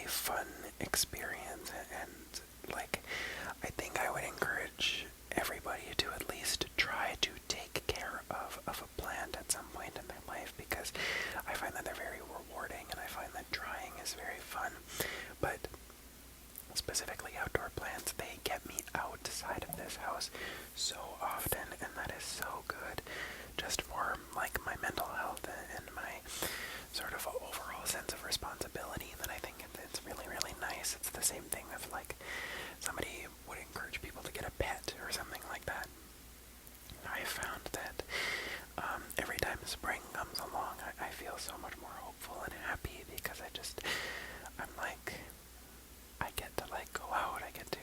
fun experience, and I think I would encourage everybody to at least try to take care of a plant at some point in their life, because I find that they're very rewarding, and I find that drying is very fun. But specifically outdoor plants, they get me outside of this house so often, and that is so good just for my mental health and my sort of overall sense of responsibility. That I think it's really, really nice. It's the same thing if somebody would encourage people to get a pet or something like that. I found that every time spring comes along, I feel so much more hopeful and happy, because I'm I get to go out, I get to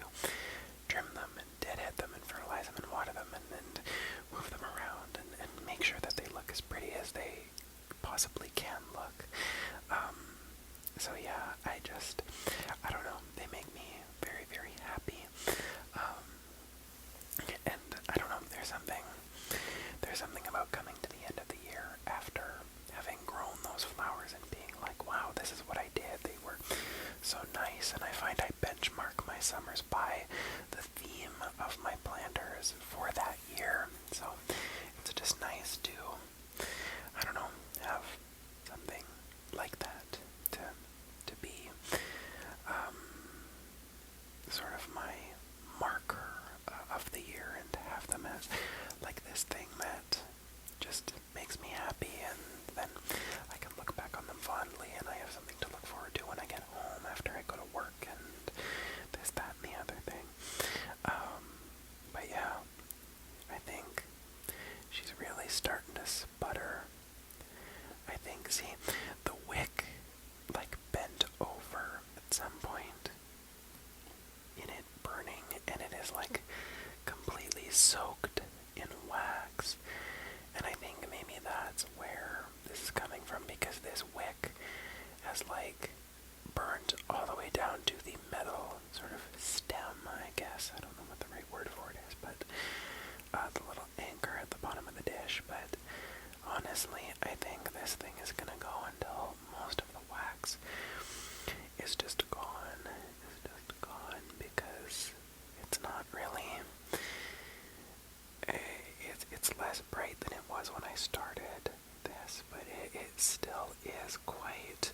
trim them and deadhead them and fertilize them and water them and move them around and make sure that they look as pretty as they possibly can look. So yeah, I don't know, they make me very, very happy. And I don't know, there's something about coming to the end of the year after having grown those flowers and being like, wow, this is what I did. They were so nice, and I find I benchmark my summers by the theme of my planters for that year. So it's just nice to, I don't know, have something like that to be sort of my marker of the year, and to have them as this thing that just makes me happy, and then see, the wick like bent over at some point in it burning, and it is like completely soaked in wax. And I think maybe that's where this is coming from, because this wick has like burned all the way down to the metal sort of stem, I guess. I don't know what the right word for it is, but the little anchor at the bottom of the dish. But honestly, I think this thing is gonna go until most of the wax is just gone. Because it's not really. It's less bright than it was when I started this, but it still is quite.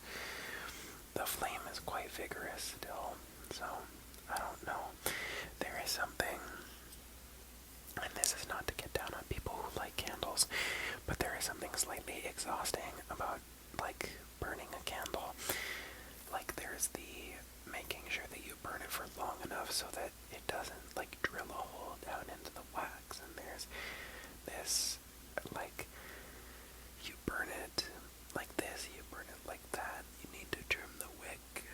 The flame is quite vigorous still, so I don't know. There is something, and this is not to get down on people who like candles, but there is something slightly exhausting about like burning a candle. Like there's the making sure that you burn it for long enough so that it doesn't like drill a hole down into the wax, and there's this like you burn it like this, you burn it like that, you need to trim the wick.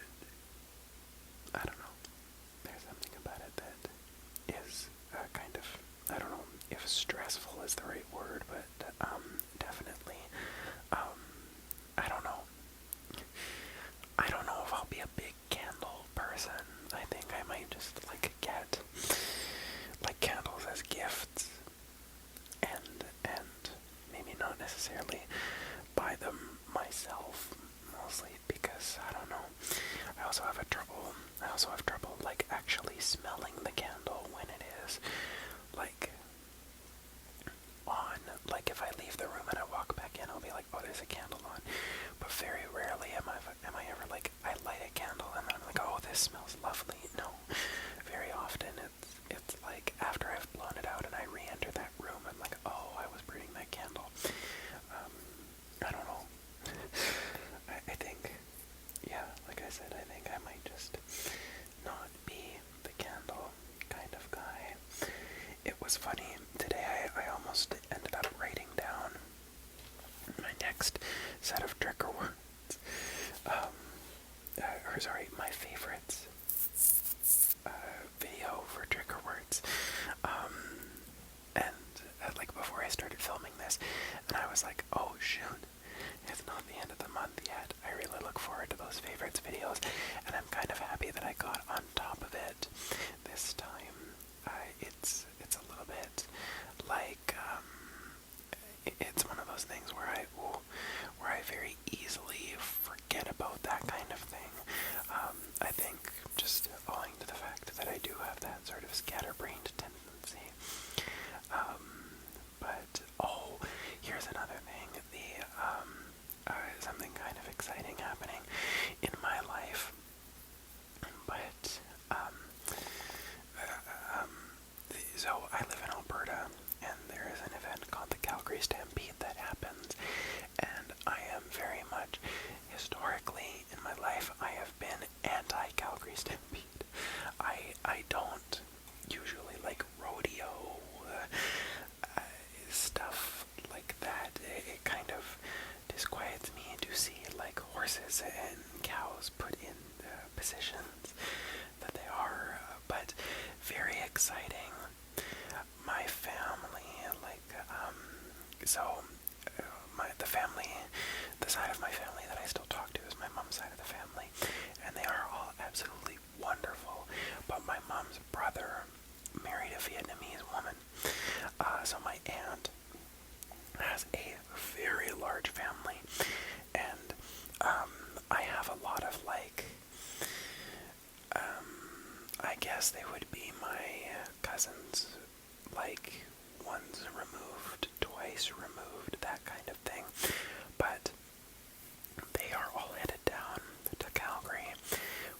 I don't know. There's something about it that is kind of, I don't know if stressful is the right word, but definitely, I don't know. I don't know if I'll be a big candle person. I think I might just like get like candles as gifts, and maybe not necessarily buy them myself, mostly because I don't know. I also have trouble like actually smelling the candle when it is like on. Like if I leave the room and I walk back in, I'll be like, oh, there's a candle on. But very rarely am I ever like, I light a candle and I'm like, oh, this smells lovely. No, very often it's like after I've blown it out and I re-enter that room, I'm like, oh, I was burning that candle. I don't know. I think, yeah, like I said, I think I might just not be the candle kind of guy. It was funny, today I almost ended up writing down my next set of trigger words. My favorites video for trigger words. And like before I started filming this, and I was like, oh shoot, it's not the end of the month yet. I really look forward to those favorites videos, and I'm kind of happy that I got on top of it this time. It's a little bit like it's one of those things where I very easily forget about that kind of thing. I think just owing to the fact that I do have that sort of scatterbrained tendency. But here's another thing. Something kind of exciting happening in my life. But so I live in Alberta, and there is an event called the Calgary Stampede that happens, and I am very much, historically in my life, I have been anti-Calgary Stampede. I don't usually like rodeo stuff like that. It kind of disquiets me to see like horses and cows put in positions that they are, but very exciting. My family, the side of my family that I still talk to is my mom's side of the family, and they are all absolutely wonderful. But my mom's brother married a Vietnamese woman, so my aunt has a very large family, and I have a lot of I guess they would be my cousins, like once removed, twice removed, that kind of thing. But they are all headed down to Calgary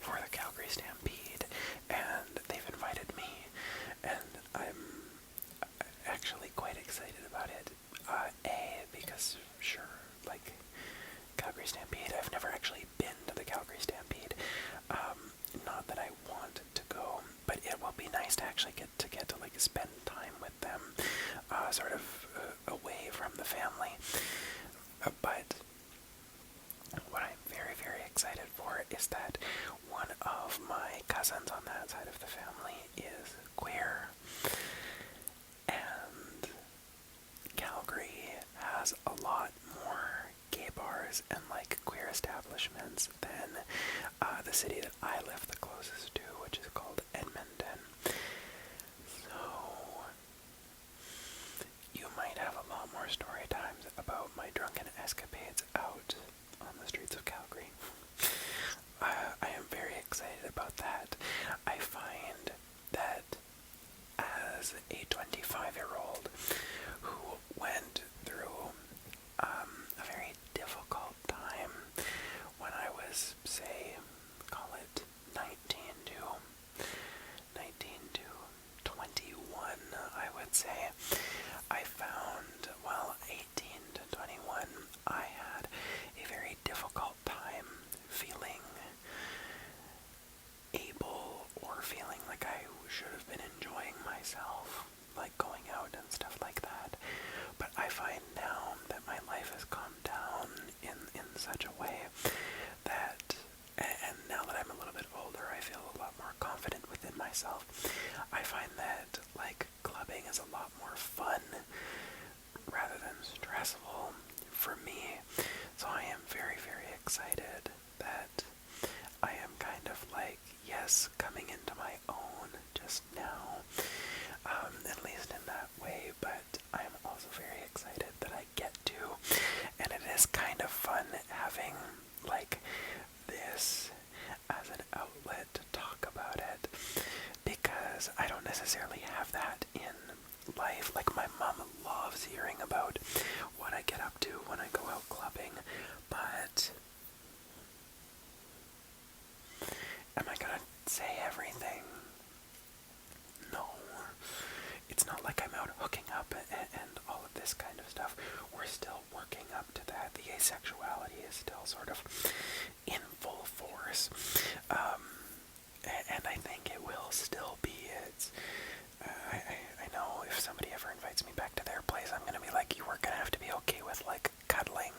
for the Calgary Stampede, and they've invited me, and I'm actually quite excited about it. Because sure, like Calgary Stampede, I've never actually been to the Calgary Stampede. Not that I want to go, but it will be nice to actually get to like spend time with them, sort of away from the family. But is that one of my cousins on that side of the family is queer, and Calgary has a lot more gay bars and like queer establishments than the city that I live the closest to, which is called Edmonton. So you might have a lot more story times about my drunken escapades out on the streets of Calgary. I am very excited about that. I find that as a 25-year-old who went through a very difficult time when I was, say, call it 19 to 21, I would say. I found, well, 18 to 21, I had a very difficult time feeling able or feeling like I should have been enjoying myself, like going out and stuff like that. But I find now that my life has calmed down in such a way that, and now that I'm a little bit older, I feel a lot more confident within myself. I find that, like, clubbing is a lot more fun rather than stressful for me. So I am very, very excited that I am kind of like, yes, coming into my own just now, at least in that way, but I'm also very excited that I get to, and it is kind of fun having, like, this as an outlet to talk about it, because I don't necessarily have that in life. Like, my mom loves hearing about what I get up to when I go out clubbing, but am I gonna say everything? No. It's not like I'm out hooking up and all of this kind of stuff. We're still working up to that. The asexuality is still sort of in full force. And I think it will still be. I know if somebody ever invites me back to their place, I'm gonna be like, you were gonna have to be okay with, like, cuddling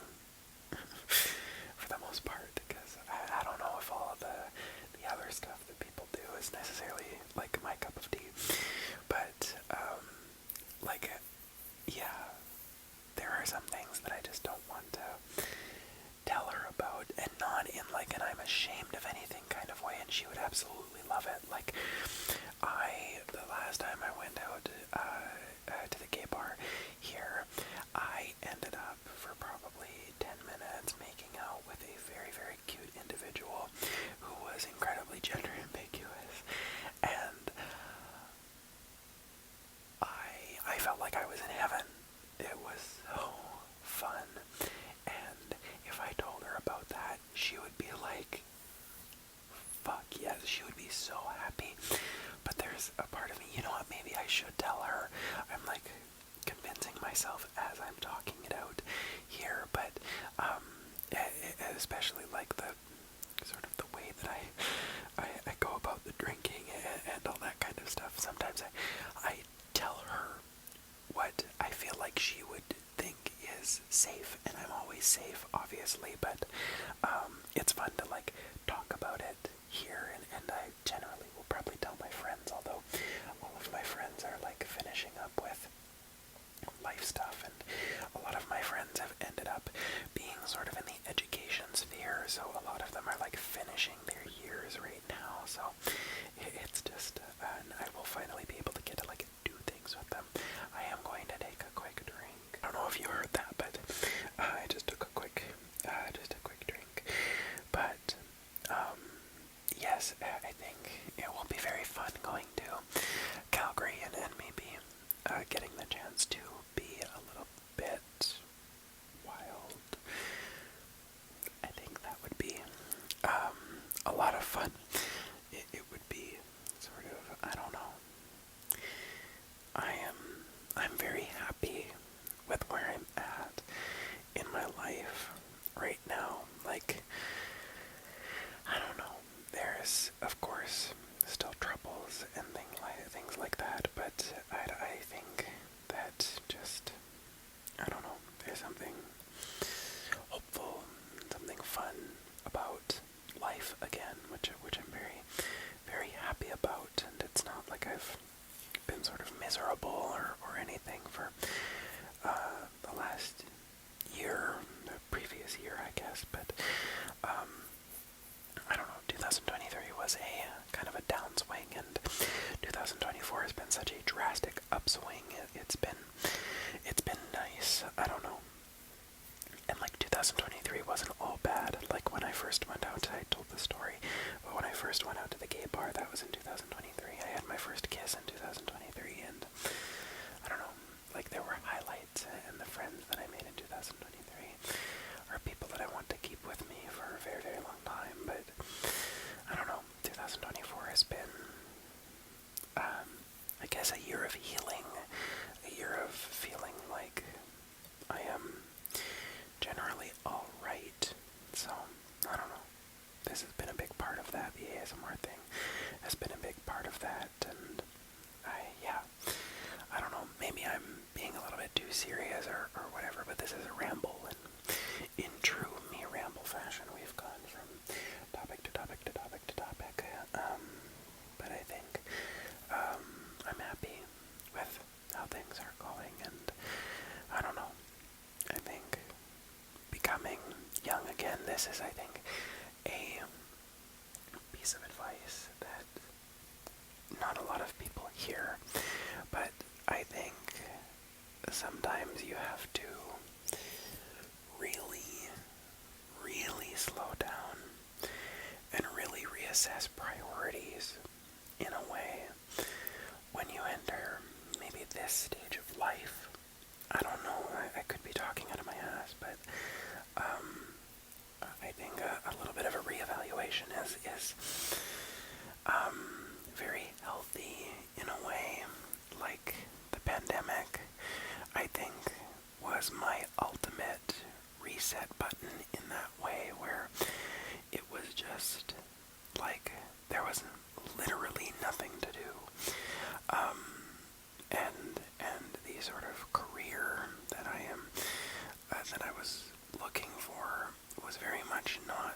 for the most part, because I don't know if all of the other stuff that people do is necessarily, like, my cup of tea. But, like, yeah, there are some things that I just don't want to tell her about, and not in, like, an I'm ashamed of anything kind of way, and she would absolutely love it. Like, the last time I went out to the gay bar here, I ended up for probably 10 minutes making out with a very, very cute individual who was incredibly gender ambiguous, and I felt like I was in heaven. It was so fun, and if I told her about that, she would be like, fuck yes, she would be so happy. But there's a part of me, you know what, maybe I should tell her. I'm like convincing myself as I'm talking it out here, but especially like the sort of the way that I go about the drinking and all that kind of stuff. Sometimes I tell her what I feel like she would think is safe, and I'm always safe, obviously, but it's fun to, like, talk about it here, and I generally will probably tell my friends, although all of my friends are, like, finishing up with life stuff, and a lot of my friends have ended up being sort of in the education sphere, so a lot of them are, like, finishing their years right now, so it's just, and I will finally be able to get to, like, do things with them. I am going to take a quick drink. I don't know if you heard that, but I just took a quick drink. But on such a drastic upswing. It's been nice. I don't know. And like 2023 wasn't all bad. Like when I first went out, I told the story, but when I first went out to the gay bar, that was in 2023. I had my first kiss in 2023, and I don't know, like there were highlights, and the friends that I made in 2023 are people that I want to keep with me for a very, very long time. But I don't know, 2024 has been, I guess, a year of healing, a year of feeling like I am generally alright. So, I don't know. This has been a big part of that. The ASMR thing has been a big part of that, and I don't know, maybe I'm being a little bit too serious or whatever, but this is a ramble, and in true me ramble fashion, we've gone from topic to topic to topic to topic, but I think, I'm happy with how things are going, and I don't know, I think becoming young again, this is, I think, a piece of advice that not a lot of people hear, but I think sometimes you have to really, really slow down and really reassess priorities in a way when you enter maybe this stage of life. I don't know, I could be talking out of my ass, but I think a little bit of a reevaluation is very healthy in a way. Like the pandemic, I think, was my ultimate reset button in that way, where it was just like there was literally nothing to do, and the sort of career that I was looking for was very much not,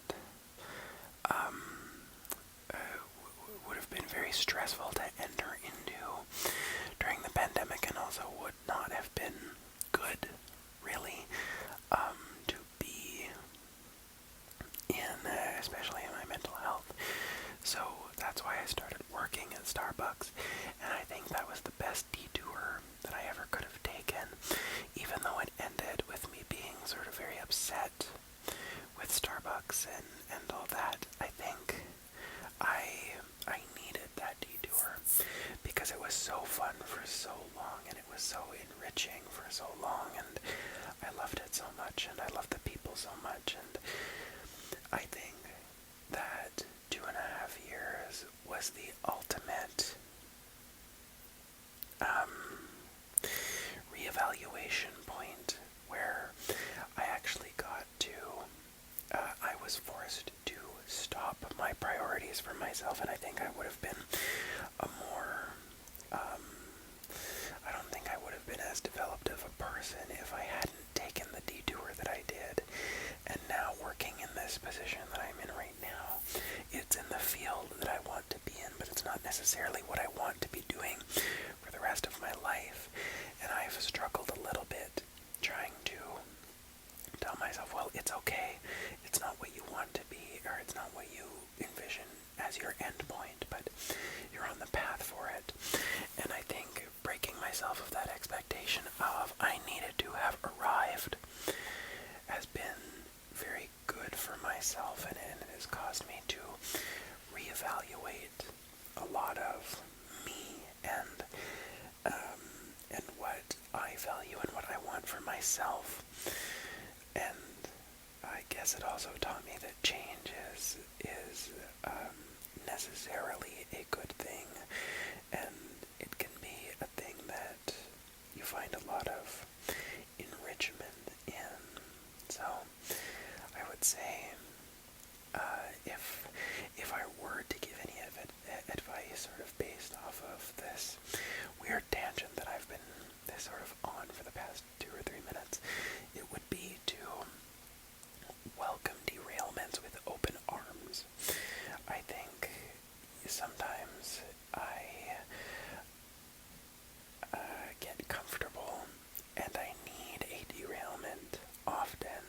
would have been very stressful to enter into during the pandemic, and also would not have been good, really, to be in, especially in my mental health. So that's why I started working at Starbucks, and I think that was the best detour that I ever could have taken, even though it ended with me being sort of very upset with Starbucks and all that. I think I needed that detour because it was so fun for so long, and it was so enriching for so long, and I loved it so much, and I loved the people so much, and I think that 2.5 years was the ultimate reevaluation point where I actually got to, I was forced to stop my priorities for myself, and I think I would have been a more, I don't think I would have been as developed of a person if I hadn't taken the detour that I did. And now working in this position that I'm in right now, it's in the field that I want to be in, but it's not necessarily what I want to be doing for the rest of my life. And I've struggled a little bit trying to tell myself, well, it's okay. It's not what you want to be, or it's not what you envision as your end point, but you're on the path for it. And I think breaking myself of that expectation of I needed to have arrived has been very good for myself, and it has caused me to reevaluate a lot of me and what I value and what I want for myself. And I guess it also taught me that change is necessarily a good thing, and it can be a thing that you find a lot of enrichment in. So I would say, if I were to give any advice sort of based off of this weird tangent that I've been sort of on for the past 2 or 3 minutes, it would be to welcome derailments with open arms. I think sometimes I get comfortable, and I need a derailment often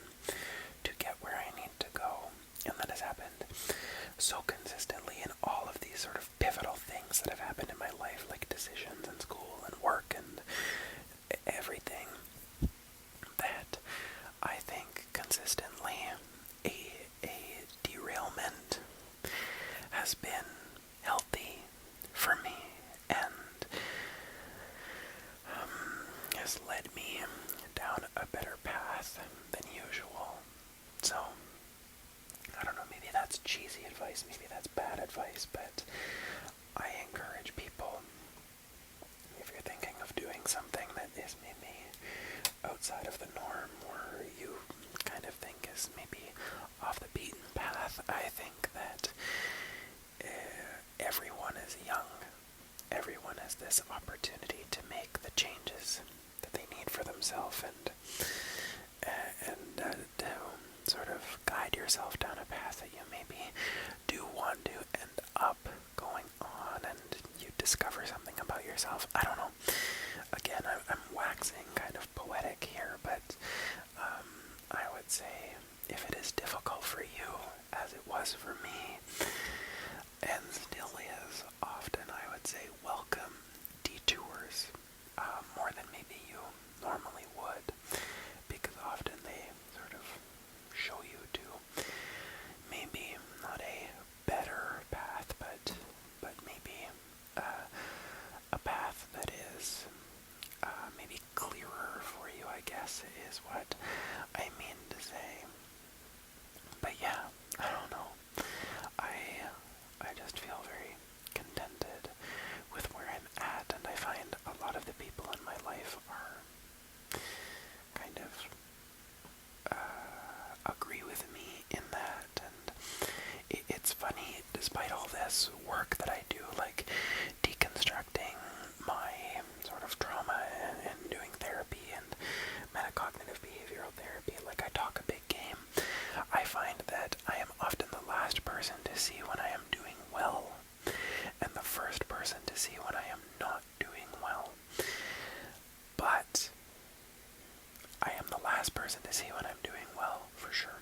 to get where I need to go, and that has happened so consistently in all of these sort of pivotal things that have happened in my life, like decisions and yourself down a path that you maybe do want to end up going on, and you discover something about yourself. I don't know. Again, I'm waxing kind of poetic here, but I would say if it is difficult for you, as it was for me, and still is often, I would say welcome detours more than maybe you normally would, because often they sort of show you to maybe not a better path, but maybe a path that is maybe clearer for you, I guess, is what I mean to say. But yeah, I don't know. I just feel very contented with where I'm at, and I find a lot of the people in my life are kind of agree with me in that, and it's funny, despite all this work that I do, like deconstructing my sort of trauma and doing therapy and metacognitive behavioral therapy, like I talk a big game, I find that I am often the last person to see when I am doing well, and the first person to see when I am not doing well. But I am the last person to see when I'm doing well, for sure.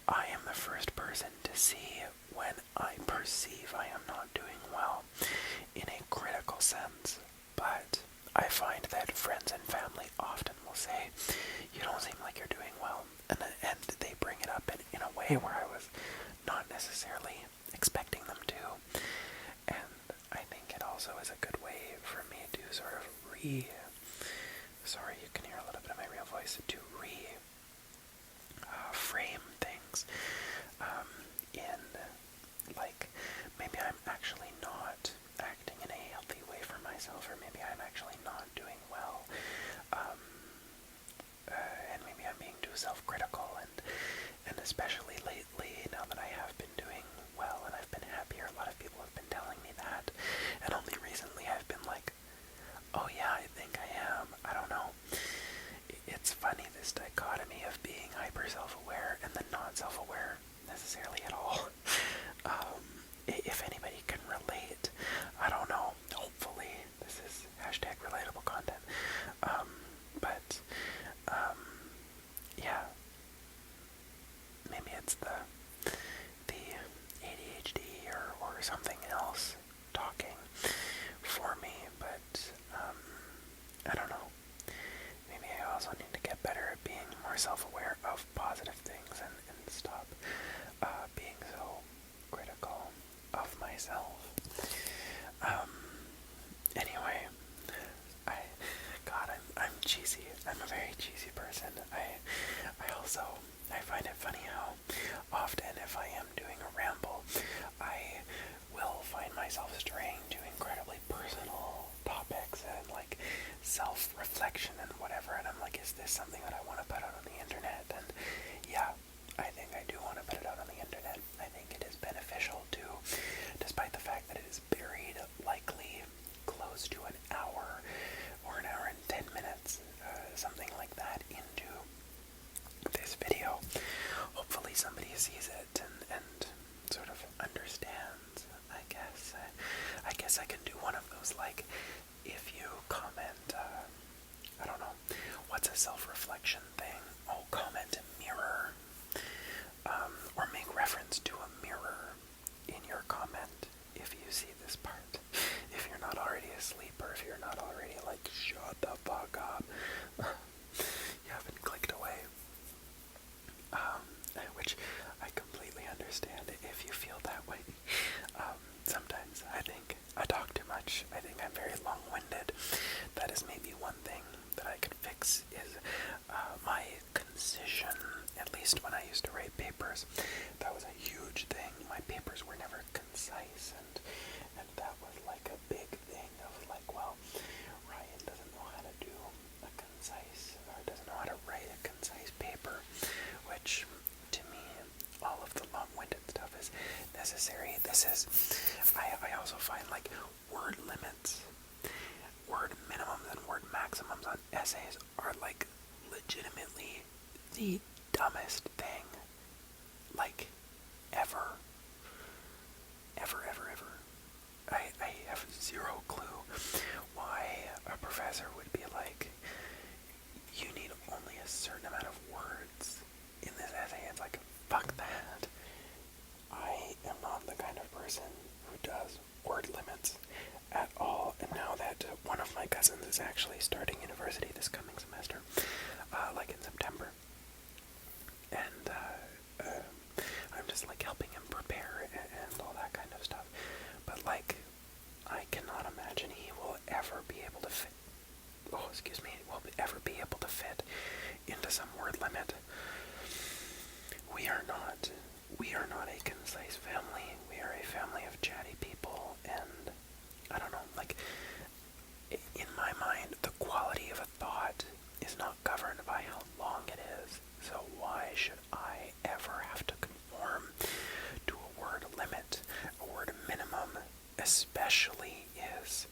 I am the first person to see when I perceive I am not doing well, in a critical sense. But I find that friends and family often will say, you don't seem like you're doing well, and they bring it up in a way where I was not necessarily expecting them to. And I think it also is a good way for me to sort of sorry, you can hear a little bit of my real voice, to frame things in, like, maybe I'm actually not acting in a healthy way for myself, or maybe I'm actually not doing well, and maybe I'm being too self-critical, and especially lately, now that I have been doing well and I've been happier, a lot of people have been telling me that, and only recently I've been like, oh yeah, I think I am. I don't know. It's funny, this dichotomy of being hyper self-aware and then not self-aware necessarily at all. If anybody can relate, I don't know. Hopefully, this is #relatable content. But yeah, maybe it's the ADHD or something else talking for me, but I don't know. Maybe I also need to get better at being more self-aware of positive things and stop being so critical of myself. Anyway, I'm cheesy. I'm a very cheesy person. I find it funny how often, if I am doing a ramble, I will find myself straying to incredibly personal topics and like self-reflection and whatever, and I'm like, is this something that I want to put out on the internet? And yeah, I think I do want to put it out on the internet. I think it is beneficial to, despite the fact that it is buried likely close to an hour or an hour and 10 minutes, something like that, into this video. Hopefully somebody sees it and sort of understands, I guess. I guess I can do one of those, like, if you comment, I don't know, what's a self-reflection thing? Oh, comment a mirror, or make reference to a mirror in your comment if you see this part. If you're not already asleep, or if you're not already like, shut the fuck up, you haven't clicked away. Which I completely understand if you feel that way. Sometimes I think I talk too much. I think I'm very long-winded. That is maybe one thing that I could fix, is my concision. At least when I used to write papers, that was a huge thing. My papers were never concise, and that was like a big thing of like, well, Ryan doesn't know how to do a concise, or doesn't know how to write a concise paper, which to me, all of the long-winded stuff is necessary. I also find like word limits, word minimums and word maximums on essays are like legitimately the dumbest thing professor would be like, you need only a certain amount of words in this essay. It's like, fuck that. I am not the kind of person who does word limits at all. And now that one of my cousins is actually starting university this coming semester, like in September, and I'm just like helping him prepare and all that kind of stuff. But like, I cannot imagine he will ever be able to fit. Oh, excuse me. Will ever be able to fit into some word limit. We are not a concise family. We are a family of chatty people, and I don't know, like, in my mind, the quality of a thought is not governed by how long it is, so why should I ever have to conform to a word limit? A word minimum especially is,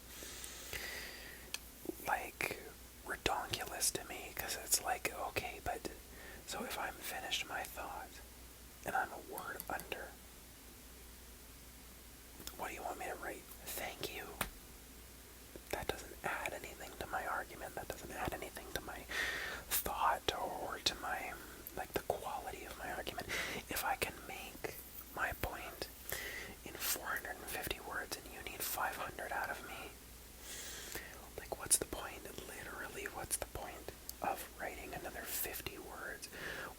like, redonkulous to me, because it's like, okay, but, so if I'm finished my thought, and I'm a word under, what do you want me to write? Thank you. That doesn't add anything to my argument. That doesn't add anything to my thought or to my, like, the quality of my argument. If I can make my point in 450 words and you need 500 out of me, like, what's the point? Literally, what's the point of writing another 50 words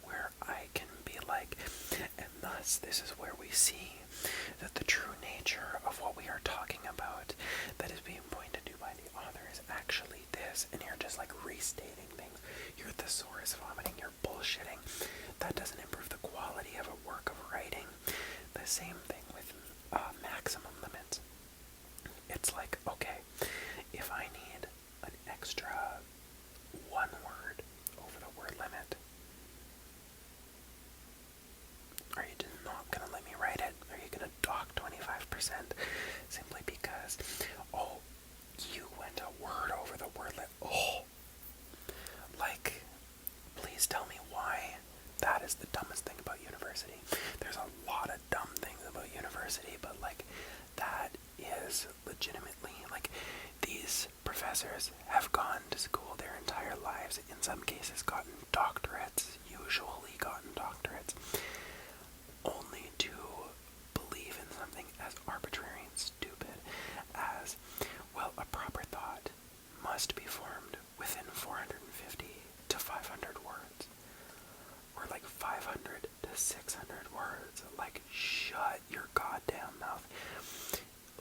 where I can be like, and thus this is where we see that the true nature of what we are talking about that is being pointed to by the author is actually this, and you're just like restating things. You're thesaurus vomiting, you're bullshitting. That doesn't improve the quality of a work of writing. The same thing with maximum limits. It's like, okay, if I need an extra one word over the word limit, are you just not going to let me write it? Are you going to dock 25% simply because, oh, you went a word over the word limit? Oh, like, please tell me why that is the dumbest thing about university. There's a lot of dumb things about university, but like, that is legitimately, like, these professors have gone to school their entire lives, in some cases gotten doctorates, usually gotten doctorates, only to believe in something as arbitrary and stupid as, well, a proper thought must be formed within 450 to 500 words, or like 500 to 600 words. Like, shut your goddamn mouth.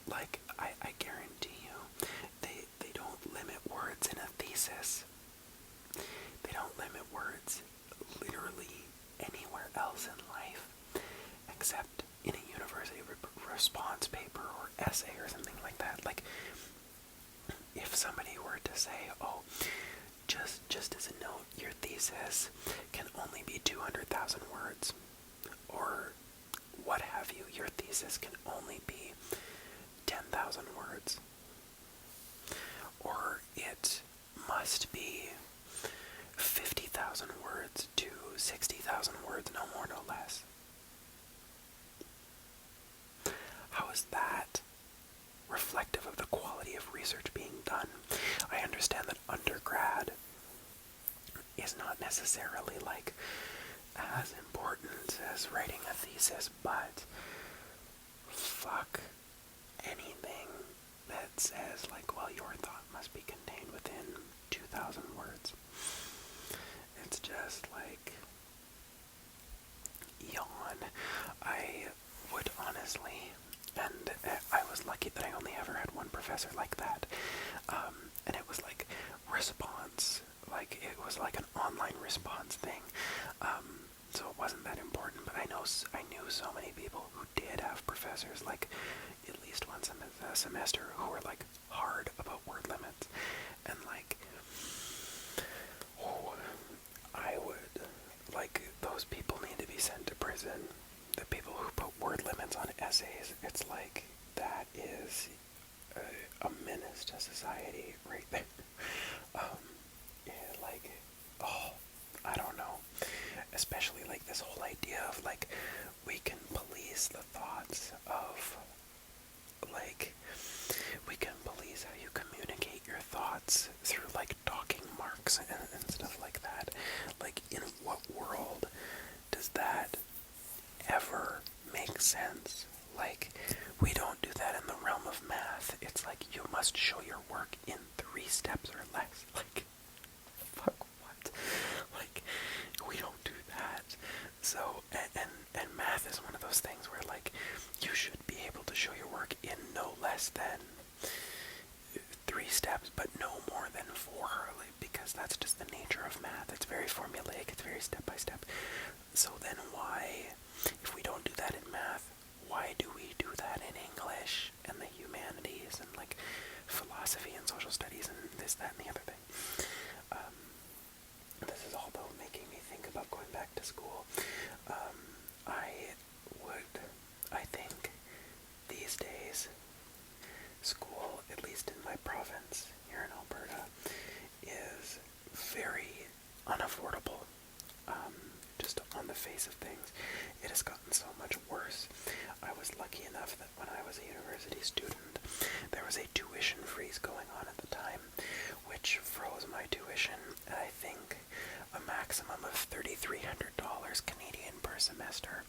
Like, I guarantee you, they don't limit words in a thesis. They don't limit words literally anywhere else in life, except in a university response paper or essay or something like that. Like, if somebody were to say, oh, just as a note, your thesis can only be 200,000 words, or what have you, your thesis can only be 10,000 words, or it must be 50,000 words to 60,000 words, no more, no less. How is that reflective of the quality of research being done? I understand that undergrad is not necessarily like as important as writing a thesis, but fuck anything that says like, well, your thought must be contained within 2,000 words. It's just like, yawn. I would honestly, and I was lucky that I only ever had one professor like that, and it was like response, like it was like an online response thing, so it wasn't that important, but I knew so many people who did have professors, like at least once a semester, who were like hard about word limits, and like, oh, I would, like, those people need to be sent to prison. The people who put word limits on essays, it's like, that is a menace to society right there. Yeah, like, oh, I don't know. Especially like this whole idea of like, we can police the thoughts of, like, we can police how you communicate your thoughts through like docking marks and stuff like that. Like, in what world does that ever make sense? Like, we don't do that in the realm of math. It's like, you must show your work in 3 steps or less. Like, fuck, what? Like, we don't do that. So, and math is one of those things where, like, you should be able to show your work in no less than 3 steps, but no more than 4, like, because that's just the nature of math. It's very formulaic, it's very step by step. So then why, if we don't do that in math, why do we do that in English and the humanities and like philosophy and social studies and this, that, and the other thing? This is all though making me think about going back to school. I think these days, school, at least in my province here in Alberta, is very unaffordable. Just on the face of things, it has gotten so much worse. I was lucky enough that when I was a university student, there was a tuition freeze going on at the time, which froze my tuition at, I think, a maximum of $3,300 Canadian per semester,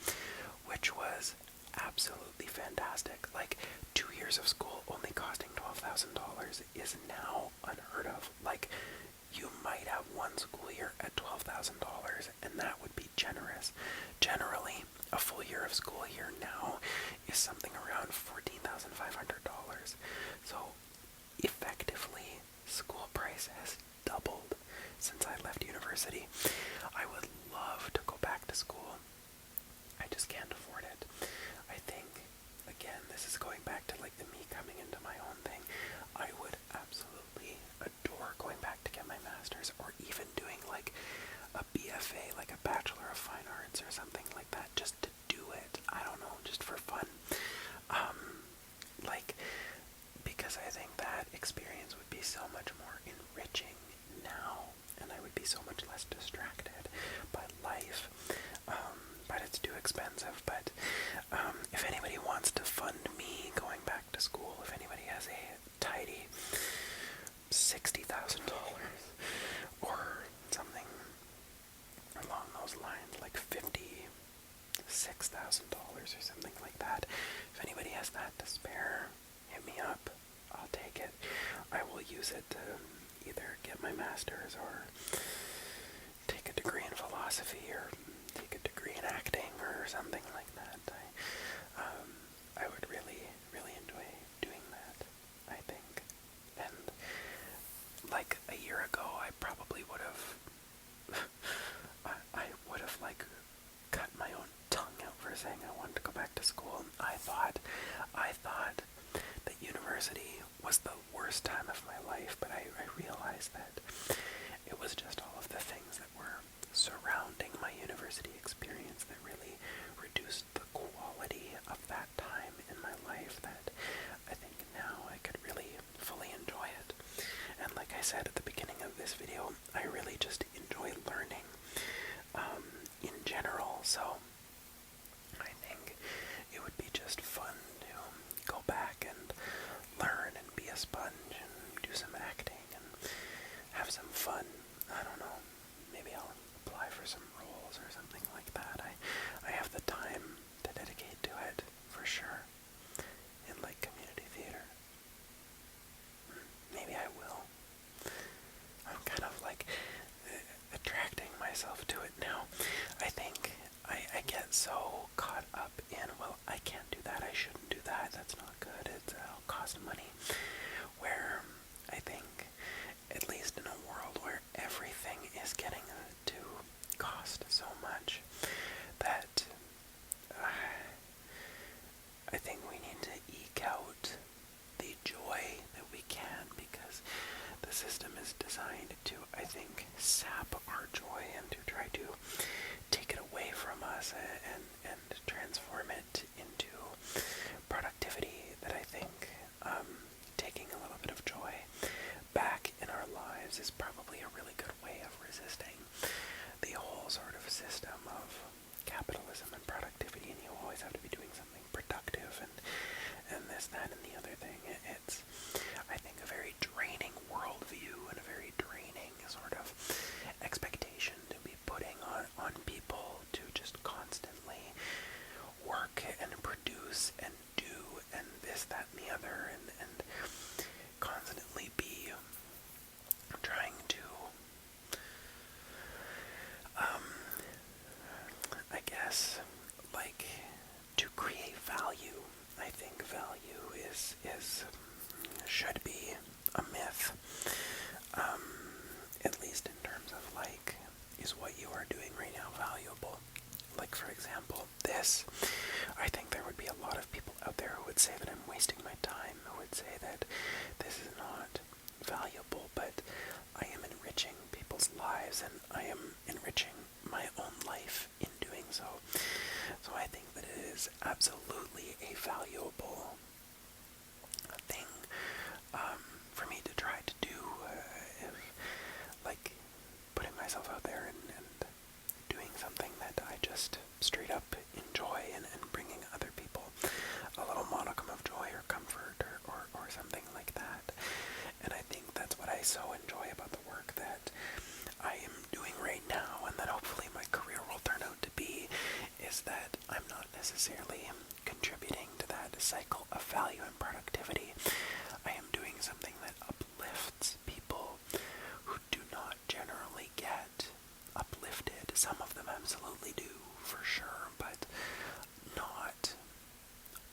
which was absolutely fantastic. Like, 2 years of school only costing $12,000 is now unheard of. Like, you might have one school year at $12,000, and that would be generous. Generally, a full year of school here now is something around $14,500. So, effectively, school price has doubled since I left university. I would love to go back to school. I just can't afford it. I think, again, this is going back to like the me coming into my own thing. I would absolutely adore going back to get my master's, or even doing like a BFA, like a Bachelor of Fine Arts or something like that, just to do it. I don't know, just for fun. Like, because I think that experience would be so much more enriching now, and I would be so much less distracted by life. But it's too expensive. But if anybody wants to fund me going back to school, if anybody has a tidy $60,000 or something along those lines, like $56,000 or something like that, if anybody has that to spare, hit me up. I'll take it. I will use it to either get my master's or take a degree in philosophy or take a degree in acting or something like that. I would really, really enjoy doing that, I think. And like a year ago, I probably would have, I would have like cut my own tongue out for saying I wanted to go back to school. I thought that university was the worst time of my life, but I realized that it was just all of the things that were surrounding my university experience that really reduced the quality of that time in my life, that I think now I could really fully enjoy it. And like I said at the beginning of this video, I really just enjoy learning in general, so I think it would be just fun to go back and learn and be a sponge and do some acting and have some fun. I don't know, maybe I'll apply for some roles or something like that. I have the time to dedicate to it, for sure, in like community theater. Maybe I will. I'm kind of like attracting myself to it now. I think I get so caught up in, well, I can't do that, I shouldn't do that, that's not good, it'll cost money, where I think, at least in a world where everything is getting to cost so much, that I think we need to eke out the joy that we can, because the system is designed to, I think, sap our joy and to try to take it away from us and transform it into productivity, that I think taking a little bit of joy back in our lives is probably a really good way of resisting the whole sort of system of capitalism and productivity, and you always have to be doing something productive and this, that, and the other thing. It's, I think, a very draining world this, like, to create value. I think value should be a myth, at least in terms of, like, is what you are doing right now valuable? Like, for example, this, I think there would be a lot of people out there who would say that I'm wasting my time, who would say that this is not valuable, but I am enriching people's lives, and I am enriching my own life in doing so. So I think that it is absolutely a valuable thing for me to try to do, like putting myself out there and doing something that I just straight up enjoy, and bringing other people a little modicum of joy or comfort or something like that. And I think that's what I so enjoy about the work that I am doing right now, and that hopefully my career will turn out to be, is that I'm not necessarily contributing to that cycle of value and productivity. I am doing something that uplifts people who do not generally get uplifted. Some of them absolutely do, for sure, but not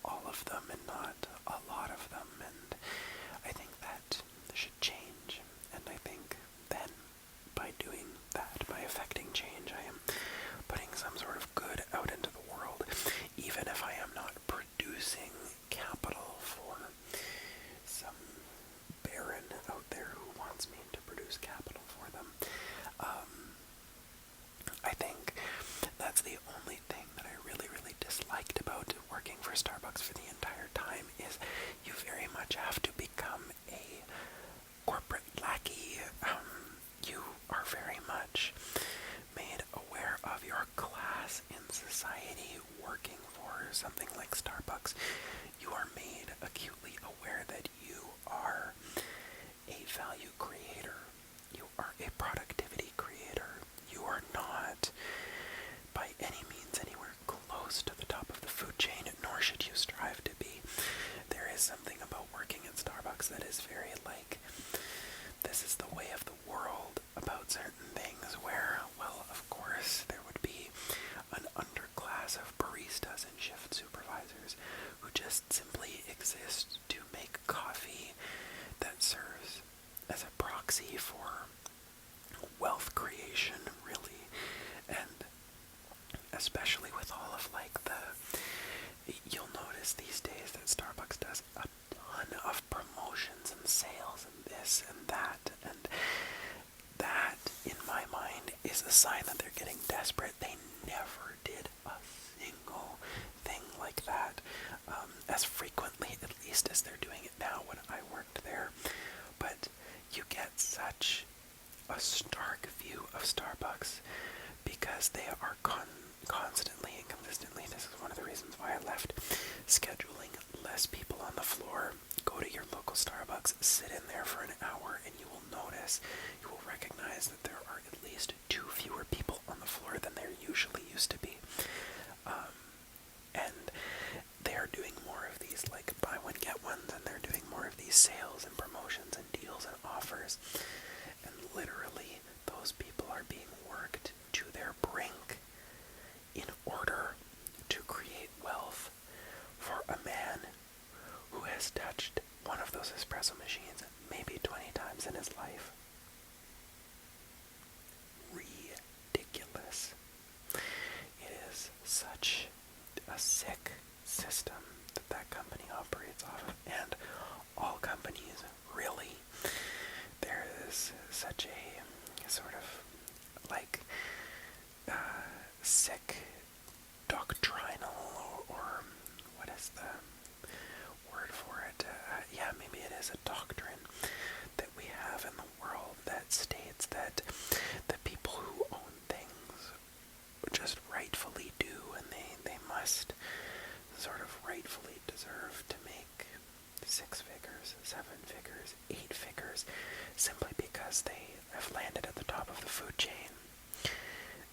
all of them, and not a lot of them, and I think that should change. And I think then, by doing that, by affecting change, I am putting some sort of good out into the world, even if I am not producing capital for some baron out there who wants me to produce capital for them. I think that's the only thing that I really, really disliked about working for Starbucks for the entire time, is you very much have to become a corporate lackey. You are very much made aware of your class in society working for something like Starbucks. You are made acutely aware that you are a value creator. You are a productivity creator. You are not, by any means, anywhere close to the top of the food chain, nor should you strive to be. There is something about working at Starbucks that is very like, this is the way of the world about certain things, where, well, of course, there would be an underclass of baristas and shift supervisors who just simply exist to make coffee that serves as a proxy for wealth creation, really. And especially with all of, like, you'll notice these days that Starbucks does a ton of promotions and sales and this and that, and that, in my mind, is a sign that they're getting desperate. They never did a single thing like that, as frequently, at least, as they're doing it now when I worked there. But you get such a stark view of Starbucks because they are constantly and consistently, this is one of the reasons why I left, scheduling less people on the floor. Go to your local Starbucks, sit in there for an hour, and you will notice, you will recognize that there are at least 2 fewer people on the floor than there usually used to be. And they are doing more of these, like, buy one get ones, and they're doing more of these sales and promotions and deals and offers. And literally, those people are being worked to their brink in order to create wealth for a man who has touched one of those espresso machines maybe 20 times in his life. Ridiculous. It is such a sick system that company operates off of, and all companies, really. There is such a sort of, like, sick doctrinal, or what is the word for it? Yeah, maybe it is a doctrine that we have in the world that states that the people who own things just rightfully do, and they must sort of rightfully deserve to make 6 figures, 7 figures, 8 figures, simply because they have landed at the top of the food chain.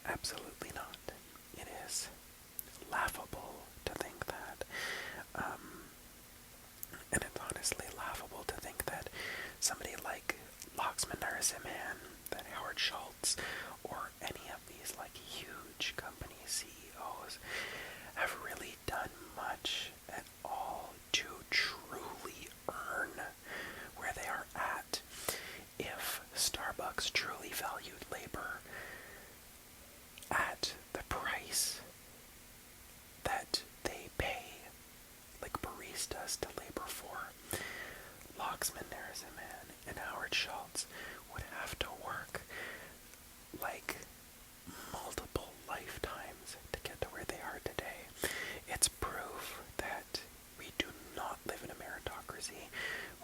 Absolutely not. It is laughable to think that. And it's honestly laughable to think that somebody like Loxman Narasimhan, that Howard Schultz, or any of these, like, huge company CEOs Schultz would have to work like multiple lifetimes to get to where they are today. It's proof that we do not live in a meritocracy.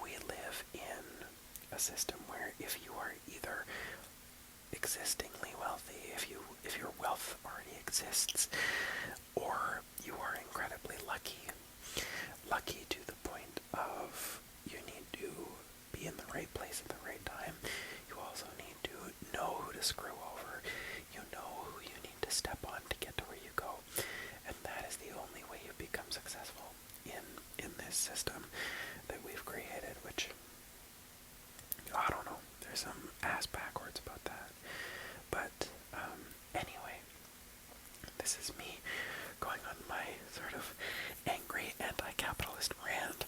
We live in a system where if you are either existingly wealthy, if your wealth already exists, or you are incredibly lucky to the point of you need to be in the right place at the right time. You also need to know who to screw over. You know who you need to step on to get to where you go. And that is the only way you become successful in this system that we've created, which, I don't know, there's some ass backwards about that. But anyway, this is me going on my sort of angry anti-capitalist rant.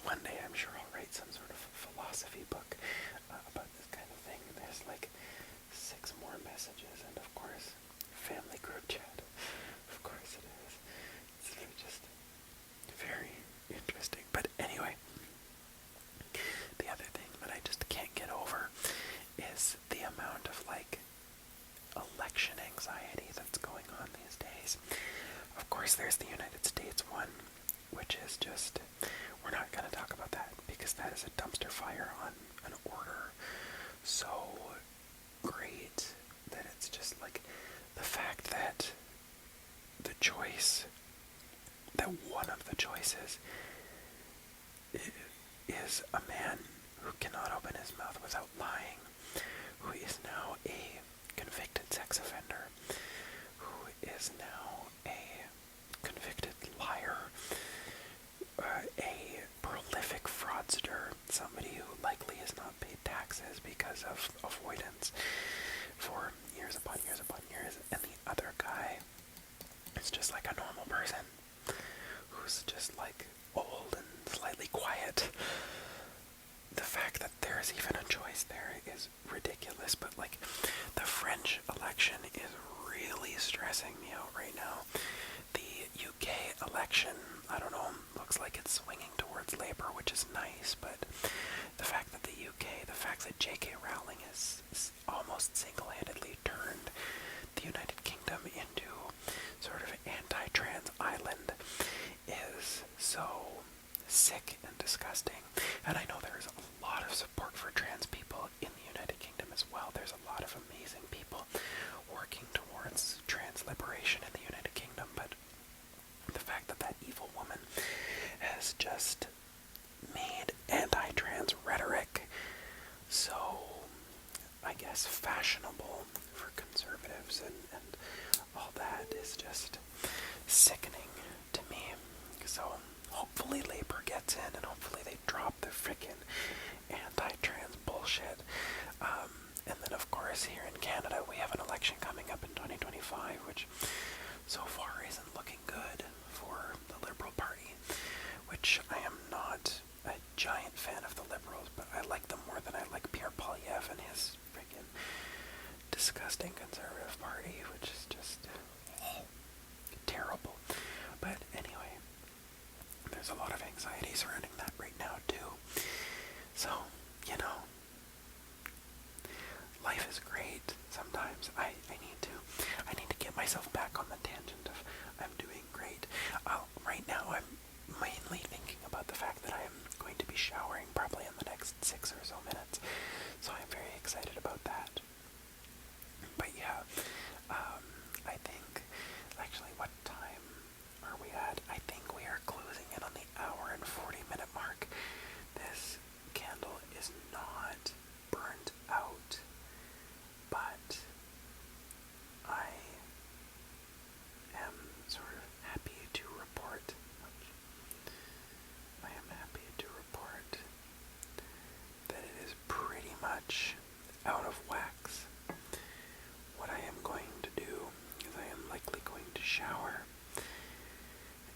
One day I'm sure I'll write some sort of philosophy book about this kind of thing. There's like 6 more messages, and of course, family group chat. Of course it is. It's just very interesting. But anyway, the other thing that I just can't get over is the amount of like election anxiety that's going on these days. Of course, there's the United States one, which is just, we're not going to talk about that because that is a dumpster fire on an order so great that it's just like the fact that the choice, that one of the choices is a man who cannot open his mouth without lying, who is now a convicted sex offender, who is now a convicted liar, a prolific fraudster, somebody who likely has not paid taxes because of avoidance for years upon years upon years, and the other guy is just like a normal person who's just like old and slightly quiet. The fact that there's even a choice there is ridiculous, but like the French election is really stressing me out right now. The UK election, I don't know, looks like it's swinging towards Labour, which is nice, but the fact that the UK, the fact that J.K. Rowling is almost single-handedly turned the United Kingdom into sort of anti-trans island is so sick and disgusting. And I know there's a lot of support for trans people in the United Kingdom as well. There's a lot of amazing people working towards trans liberation in the United Kingdom, but the fact that that evil woman has just made anti-trans rhetoric so, I guess, fashionable for conservatives and all that is just sickening to me. So hopefully Labour gets in, and hopefully they drop the frickin' anti-trans bullshit. And then of course here in Canada we have an election coming up in 2025, which so far isn't looking good for the Liberal Party, which I am not a giant fan of the Liberals, but I like them more than I like Pierre Poilievre and his freaking disgusting Conservative Party, which is just terrible. But anyway, there's a lot of anxiety surrounding that right now too. So, you know, life is great. Sometimes I need to get myself back on the tangent of I'm doing great. Right now I'm mainly thinking about the fact that I am going to be showering probably in the next 6 or so minutes. So I'm very excited about that. But yeah, I think, actually, what time are we at? I think we are closing in on the hour and 40-minute mark. This candle is not burnt out, but I am sort of happy to report. I am happy to report that it is pretty much out of wax. What I am going to do is I am likely going to shower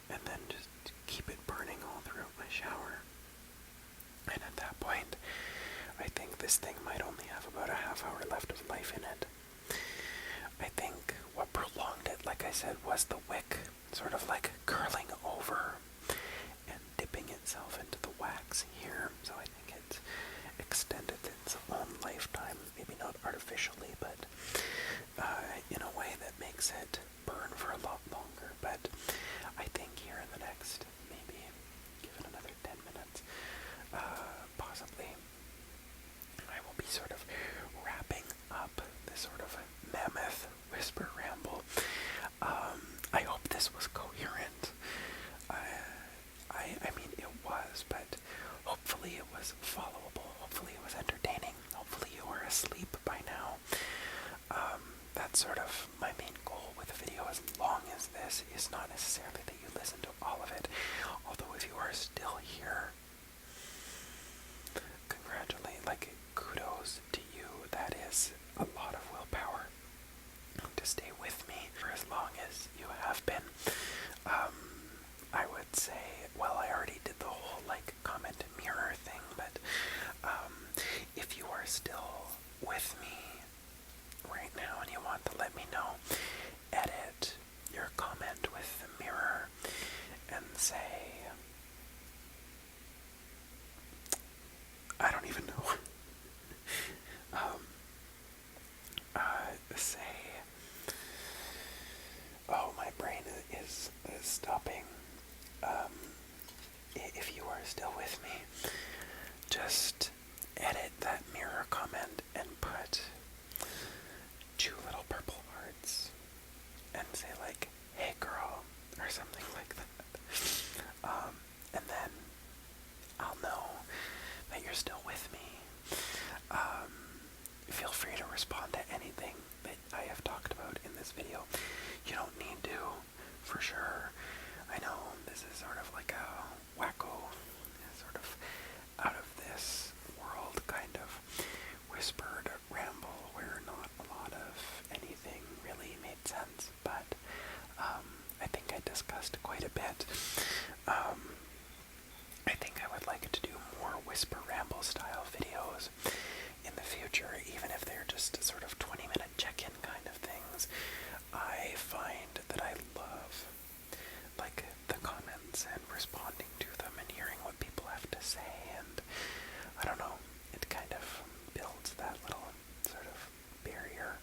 and then just keep it burning all throughout my shower. And at that point, I think this thing might only have about a half hour left of life in it. I think what prolonged it, like I said, was the wick sort of like curling over and dipping itself into the wax here. So I think it extended its own lifetime, maybe not artificially, but in a way that makes it burn for a lot longer. But I think here in the next, maybe, give it another 10 minutes, possibly, I will be sort of wrapping up this sort of mammoth whisper ramble. I hope this was coherent. I mean, it was, but hopefully it was followable. Hopefully it was entertaining. Hopefully you are asleep by now. That's sort of my main goal with a video as long as this is not necessarily that you listen to all of it. Although if you are still here, kudos to you. That is a lot of willpower to stay with me for as long as you have been. I would say, well, I already did the whole comment mirror thing, but if you are still with me right now and you want to let me know, edit your comment with the mirror and say, I don't even know. Say, oh, my brain is stopping. If you are still with me, just edit that mirror comment and put 2 little purple hearts and say hey girl, or something like that. And then I'll know that you're still with me. Feel free to respond to anything that I have talked about in this video. You don't need to, for sure. I know this is sort of like a wacko, sort of out of this world kind of whispered ramble where not a lot of anything really made sense, but I think I discussed quite a bit. I think I would like to do more whisper ramble style videos in the future, even if they're just sort of 20-minute check-in kind of things. I find that I love the comments and responding to them and hearing what people have to say, and I don't know, it kind of builds that little sort of barrier,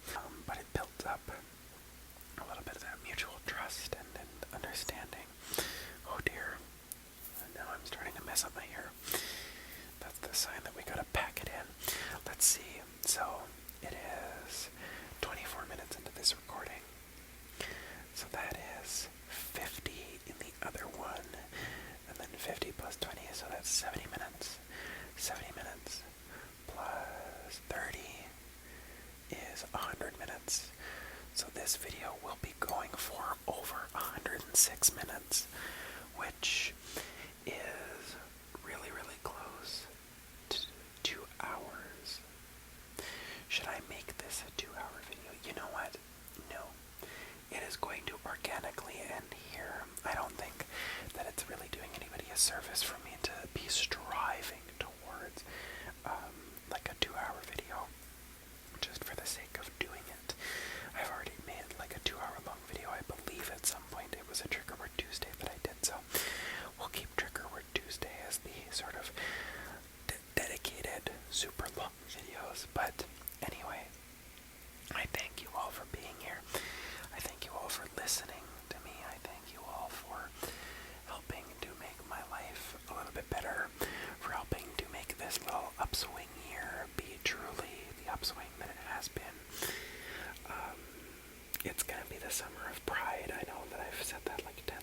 but it builds up a little bit of that mutual trust and understanding. Oh dear, now I'm starting to mess up my hair. That's the sign that we gotta pack it in. Let's see, so it is 24 minutes into this recording, so that is 50 in the other one, and then 50 plus 20, so that's 70 minutes. 70 minutes plus 30 is 100 minutes. So this video will be going for over 106 minutes, which is really, really close to 2 hours. Should I make this a 2-hour video? You know what? No. It is going to organically end here. I don't think that it's really doing anybody a service for me to be striving towards a 2-hour video just for the sake of doing it. I've already made a 2-hour long video. I believe at some point it was a Trigger Word Tuesday that I did, so we'll keep Trigger Word Tuesday as the sort of dedicated super long videos. But anyway, I thank you all for being here. I thank you all for listening to me. I thank you all for helping to make my life a little bit better, for helping to make this little upswing year be truly the upswing that it has been. It's gonna be the summer of pride. I know that I've said that 10